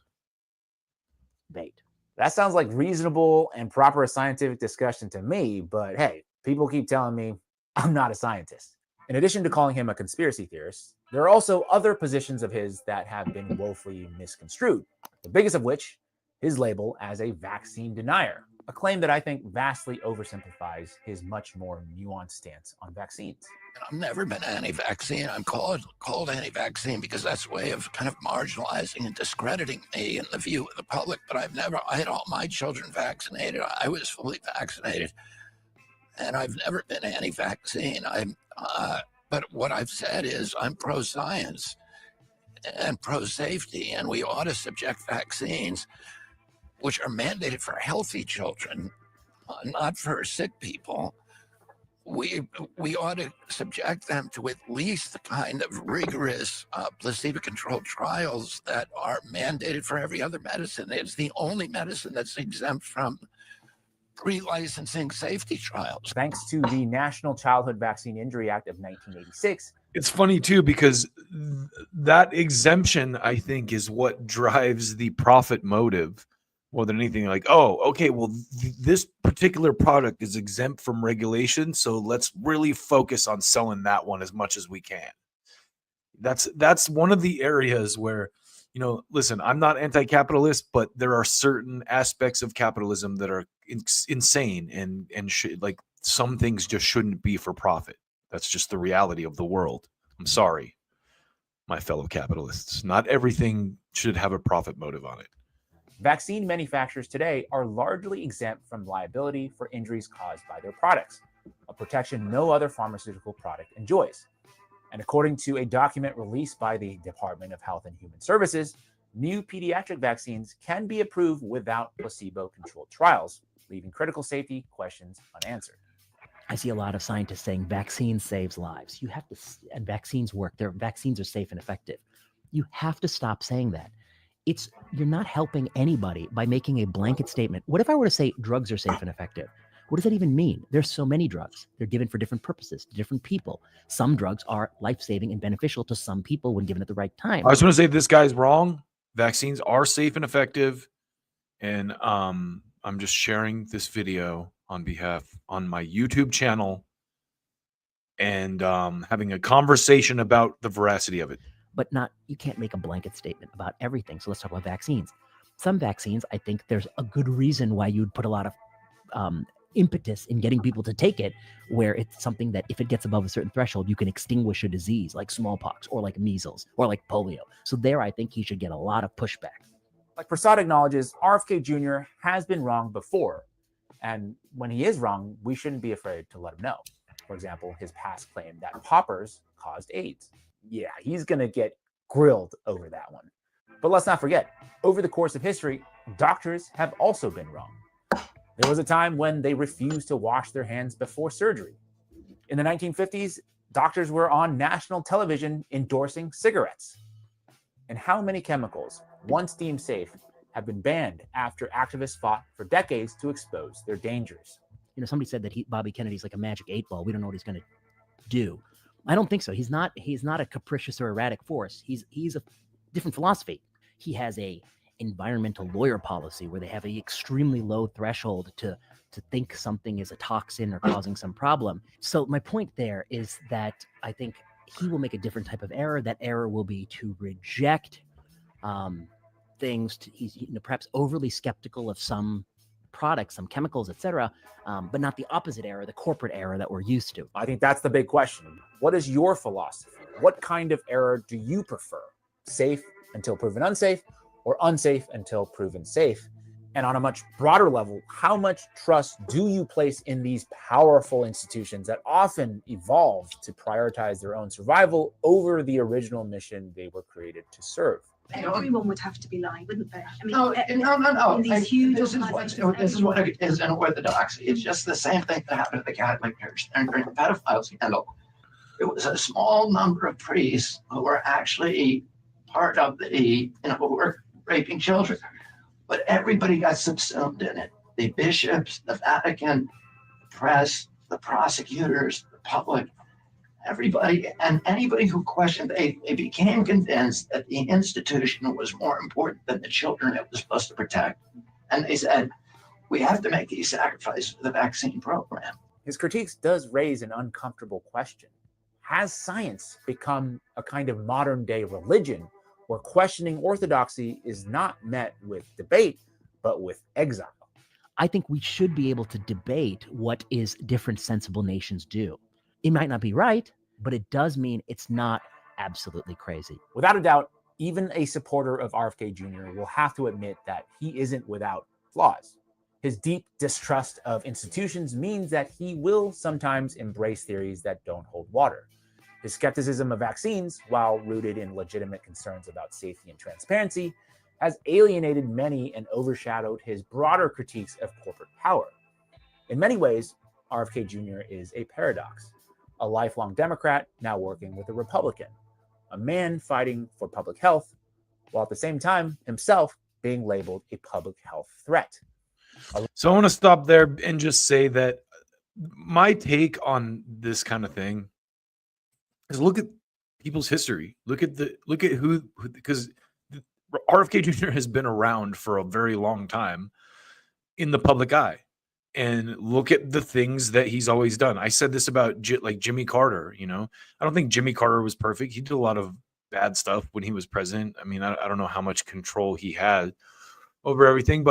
Debate. That sounds like reasonable and proper scientific discussion to me, but hey, people keep telling me I'm not a scientist. In addition to calling him a conspiracy theorist, there are also other positions of his that have been woefully misconstrued. The biggest of which, his label as a vaccine denier, a claim that I think vastly oversimplifies his much more nuanced stance on vaccines. I've never been anti-vaccine. I'm called anti-vaccine because that's a way of kind of marginalizing and discrediting me in the view of the public. But I had all my children vaccinated. I was fully vaccinated. And I've never been anti-vaccine. But what I've said is I'm pro-science and pro-safety, and we ought to subject vaccines, which are mandated for healthy children, not for sick people. We ought to subject them to at least the kind of rigorous placebo-controlled trials that are mandated for every other medicine. It's the only medicine that's exempt from pre-licensing safety trials. Thanks to the National Childhood Vaccine Injury Act of 1986. It's funny too, because that exemption, I think, is what drives the profit motive more than anything. Like, oh, okay, well, this particular product is exempt from regulation, so let's really focus on selling that one as much as we can. That's one of the areas where, you know, listen, I'm not anti-capitalist, but there are certain aspects of capitalism that are insane and like some things just shouldn't be for profit. That's just the reality of the world. I'm sorry, my fellow capitalists. Not everything should have a profit motive on it. Vaccine manufacturers today are largely exempt from liability for injuries caused by their products. a protection no other pharmaceutical product enjoys. And according to a document released by the Department of Health and Human Services, new pediatric vaccines can be approved without placebo-controlled trials, leaving critical safety questions unanswered. I see a lot of scientists saying vaccine saves lives. You have to, and vaccines work. Their vaccines are safe and effective. You have to stop saying that. You're not helping anybody by making a blanket statement. What if I were to say drugs are safe and effective? What does that even mean? There's so many drugs. They're given for different purposes to different people. Some drugs are life-saving and beneficial to some people when given at the right time. I was going to say this guy's wrong. Vaccines are safe and effective. And I'm just sharing this video on my YouTube channel and having a conversation about the veracity of it. But you can't make a blanket statement about everything. So let's talk about vaccines. Some vaccines, I think there's a good reason why you'd put a lot of impetus in getting people to take it, where it's something that if it gets above a certain threshold, you can extinguish a disease like smallpox or like measles or like polio. So there, I think he should get a lot of pushback. Like Prasad acknowledges, RFK Jr. has been wrong before. And when he is wrong, we shouldn't be afraid to let him know. For example, his past claim that poppers caused AIDS. Yeah, he's going to get grilled over that one. But let's not forget, over the course of history, doctors have also been wrong. There was a time when they refused to wash their hands before surgery. In the 1950s, doctors were on national television endorsing cigarettes. And how many chemicals, once deemed safe, have been banned after activists fought for decades to expose their dangers? You know, somebody said that Bobby Kennedy's like a magic 8-ball. We don't know what he's going to do. I don't think so. He's not a capricious or erratic force. He's a different philosophy. He has a environmental lawyer policy where they have an extremely low threshold to think something is a toxin or causing some problem. So my point there is that I think he will make a different type of error. That error will be to reject things. He's perhaps overly skeptical of some products, some chemicals, etc., but not the opposite error, the corporate error that we're used to. I think that's the big question. What is your philosophy? What kind of error do you prefer? Safe until proven unsafe, or unsafe until proven safe? And on a much broader level, how much trust do you place in these powerful institutions that often evolve to prioritize their own survival over the original mission they were created to serve? Everyone would have to be lying, wouldn't they? I mean, No. in these huge This is what it is in orthodoxy. It's just the same thing that happened to the Catholic Church during the pedophile scandal. It was a small number of priests who were actually part of who were raping children, but everybody got subsumed in it. The bishops, the Vatican, the press, the prosecutors, the public, everybody, and anybody who questioned, they became convinced that the institution was more important than the children it was supposed to protect. And they said, we have to make these sacrifices for the vaccine program. His critiques does raise an uncomfortable question. Has science become a kind of modern day religion where questioning orthodoxy is not met with debate, but with exile? I think we should be able to debate what is different sensible nations do. It might not be right, but it does mean it's not absolutely crazy. Without a doubt, even a supporter of RFK Jr. will have to admit that he isn't without flaws. His deep distrust of institutions means that he will sometimes embrace theories that don't hold water. His skepticism of vaccines, while rooted in legitimate concerns about safety and transparency, has alienated many and overshadowed his broader critiques of corporate power. In many ways, RFK Jr. is a paradox. A lifelong Democrat now working with a Republican, a man fighting for public health, while at the same time himself being labeled a public health threat. So I want to stop there and just say that my take on this kind of thing is look at people's history. Look at who because RFK Jr. has been around for a very long time in the public eye. And look at the things that he's always done. I said this about like Jimmy Carter, I don't think Jimmy Carter was perfect. He did a lot of bad stuff when he was president. I mean, I don't know how much control he had over everything,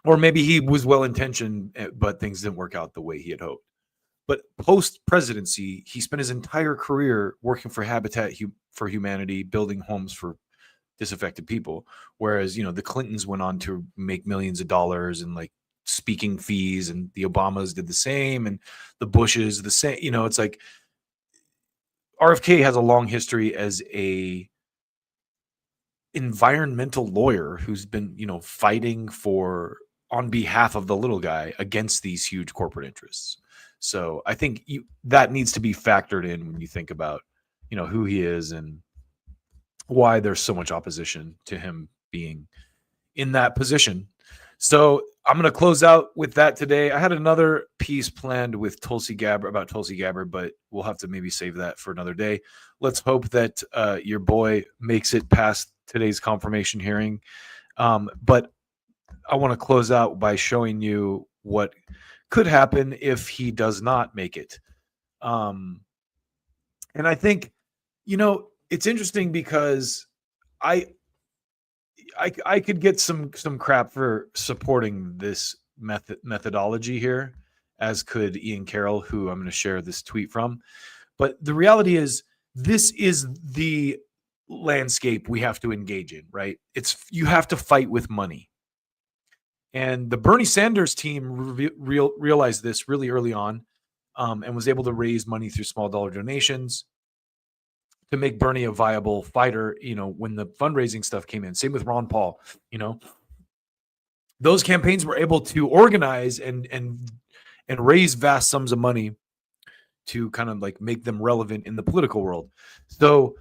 or maybe he was well-intentioned, but things didn't work out the way he had hoped. But post-presidency, he spent his entire career working for Habitat for Humanity, building homes for disaffected people. Whereas, the Clintons went on to make millions of dollars and like speaking fees, and the Obamas did the same, and the Bushes the same. You know, it's like RFK has a long history as a environmental lawyer who's been, you know, fighting for on behalf of the little guy against these huge corporate interests. So I think that needs to be factored in when you think about, you know, who he is and why there's so much opposition to him being in that position. So I'm going to close out with that today. I had another piece planned with Tulsi Gabbard about Tulsi Gabbard, but we'll have to maybe save that for another day. Let's hope that your boy makes it past today's confirmation hearing. But I want to close out by showing you what could happen if he does not make it. And I think, you know, it's interesting because I could get some crap for supporting this methodology here, as could Ian Carroll, who I'm going to share this tweet from. But the reality is, this is the landscape we have to engage in, right? You have to fight with money. And the Bernie Sanders team realized this really early on, and was able to raise money through small dollar donations to make Bernie a viable fighter, you know, when the fundraising stuff came in. Same with Ron Paul, you know. Those campaigns were able to organize and raise vast sums of money to kind of like make them relevant in the political world. So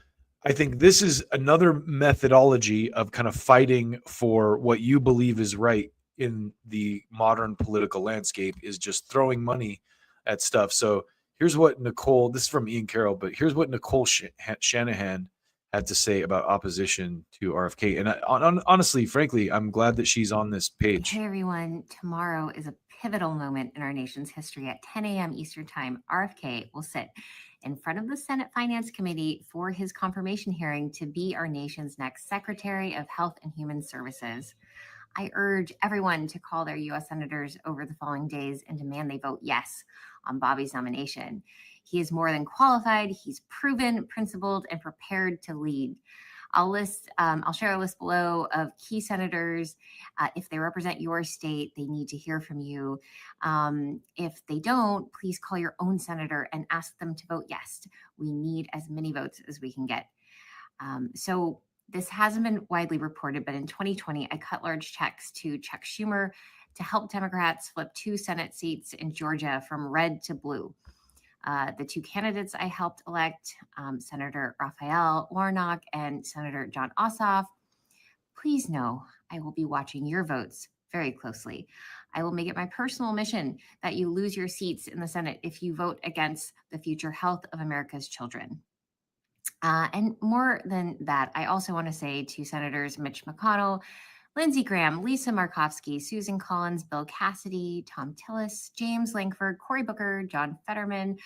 I think this is another methodology of kind of fighting for what you believe is right in the modern political landscape, is just throwing money at stuff. So here's what Nicole, this is from Ian Carroll, but here's what Nicole Shanahan had to say about opposition to RFK. And honestly, frankly, I'm glad that she's on this page. Hey everyone, tomorrow is a pivotal moment in our nation's history. At 10 a.m. Eastern Time, RFK will sit in front of the Senate Finance Committee for his confirmation hearing to be our nation's next Secretary of Health and Human Services. I urge everyone to call their U.S. senators over the following days and demand they vote yes on Bobby's nomination. He is more than qualified. He's proven, principled, and prepared to lead. I'll share a list below of key senators. If they represent your state, they need to hear from you. If they don't, please call your own senator and ask them to vote yes. We need as many votes as we can get. So this hasn't been widely reported, but in 2020, I cut large checks to Chuck Schumer to help Democrats flip 2 Senate seats in Georgia from red to blue. The 2 candidates I helped elect, Senator Raphael Warnock and Senator John Ossoff, please know I will be watching your votes very closely. I will make it my personal mission that you lose your seats in the Senate if you vote against the future health of America's children. And more than that, I also want to say to Senators Mitch McConnell, Lindsey Graham, Lisa Murkowski, Susan Collins, Bill Cassidy, Tom Tillis, James Lankford, Cory Booker, John Fetterman,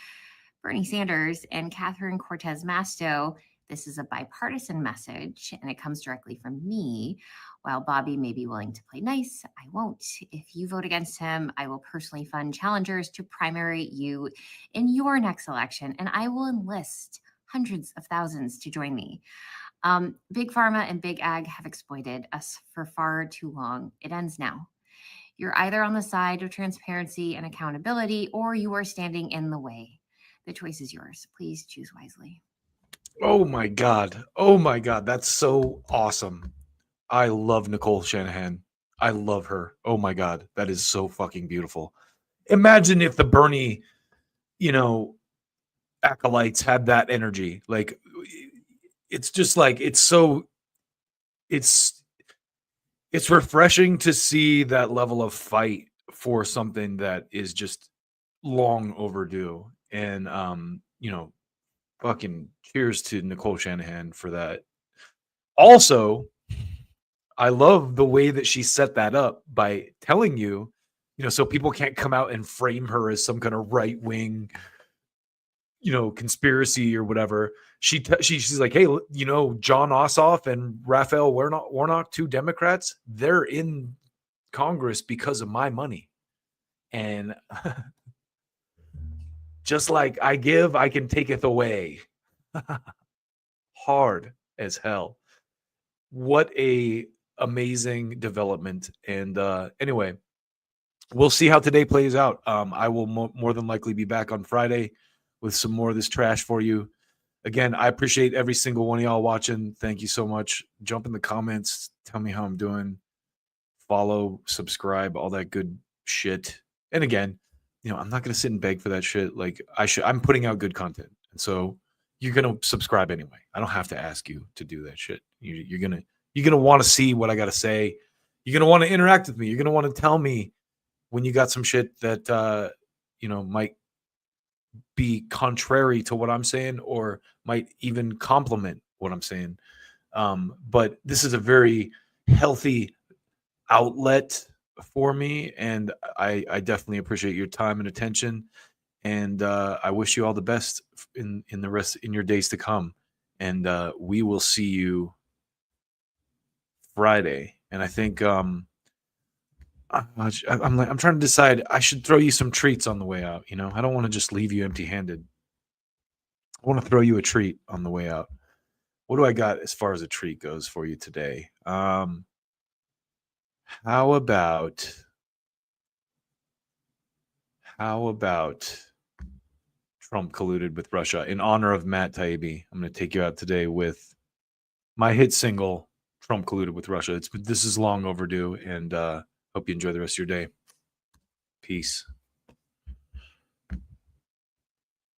Bernie Sanders, and Catherine Cortez Masto, this is a bipartisan message, and it comes directly from me. While Bobby may be willing to play nice, I won't. If you vote against him, I will personally fund challengers to primary you in your next election, and I will enlist hundreds of thousands to join me. Big Pharma and Big Ag have exploited us for far too long. It ends now. You're either on the side of transparency and accountability, or you are standing in the way. The choice is yours. Please choose wisely. Oh my God. Oh my God. That's so awesome. I love Nicole Shanahan. I love her. Oh my God. That is so fucking beautiful. Imagine if the Bernie, you know, acolytes had that energy. Like, it's just like, it's refreshing to see that level of fight for something that is just long overdue. And you know, fucking cheers to Nicole Shanahan for that. Also, I love the way that she set that up by telling you, you know, so people can't come out and frame her as some kind of right wing, you know, conspiracy or whatever. She's like, hey, you know, John Ossoff and Raphael Warnock, 2 Democrats, they're in Congress because of my money. And just like I give, I can taketh away. Hard as hell. What a amazing development. And anyway, we'll see how today plays out. I will more than likely be back on Friday with some more of this trash for you. Again, I appreciate every single one of y'all watching. Thank you so much. Jump in the comments. Tell me how I'm doing. Follow, subscribe, all that good shit. And again, I'm not going to sit and beg for that shit. Like I'm putting out good content. And so you're going to subscribe anyway. I don't have to ask you to do that shit. You're going to want to see what I got to say. You're going to want to interact with me. You're going to want to tell me when you got some shit that, might be contrary to what I'm saying or might even complement what I'm saying. But this is a very healthy outlet for me, and I definitely appreciate your time and attention. And I wish you all the best in your days to come. And we will see you Friday. And I think I'm trying to decide. I should throw you some treats on the way out. I don't want to just leave you empty-handed. I want to throw you a treat on the way out. What do I got as far as a treat goes for you today? How about Trump colluded with Russia? In honor of Matt Taibbi, I'm going to take you out today with my hit single, Trump colluded with Russia. This is long overdue, and hope you enjoy the rest of your day. Peace.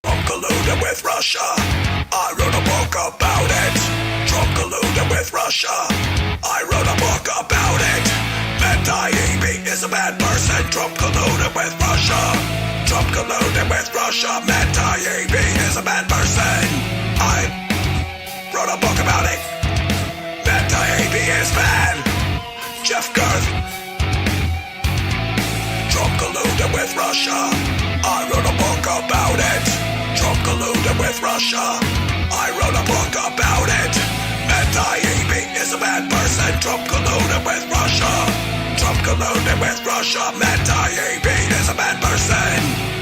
Trump colluded with Russia. I wrote a book about it. Trump colluded with Russia. I wrote a book about it. Matt Taibbi is a bad person. Trump colluded with Russia. Trump colluded with Russia. Matt Taibbi is a bad person. I wrote a book about it. Matt Taibbi is bad. Jeff Girth. Trump colluded with Russia. I wrote a book about it. Trump colluded with Russia. I wrote a book about it. Matt Taibbi is a bad person. Trump colluded with Russia. Trump colluded with Russia. Matt Taibbi is a bad person.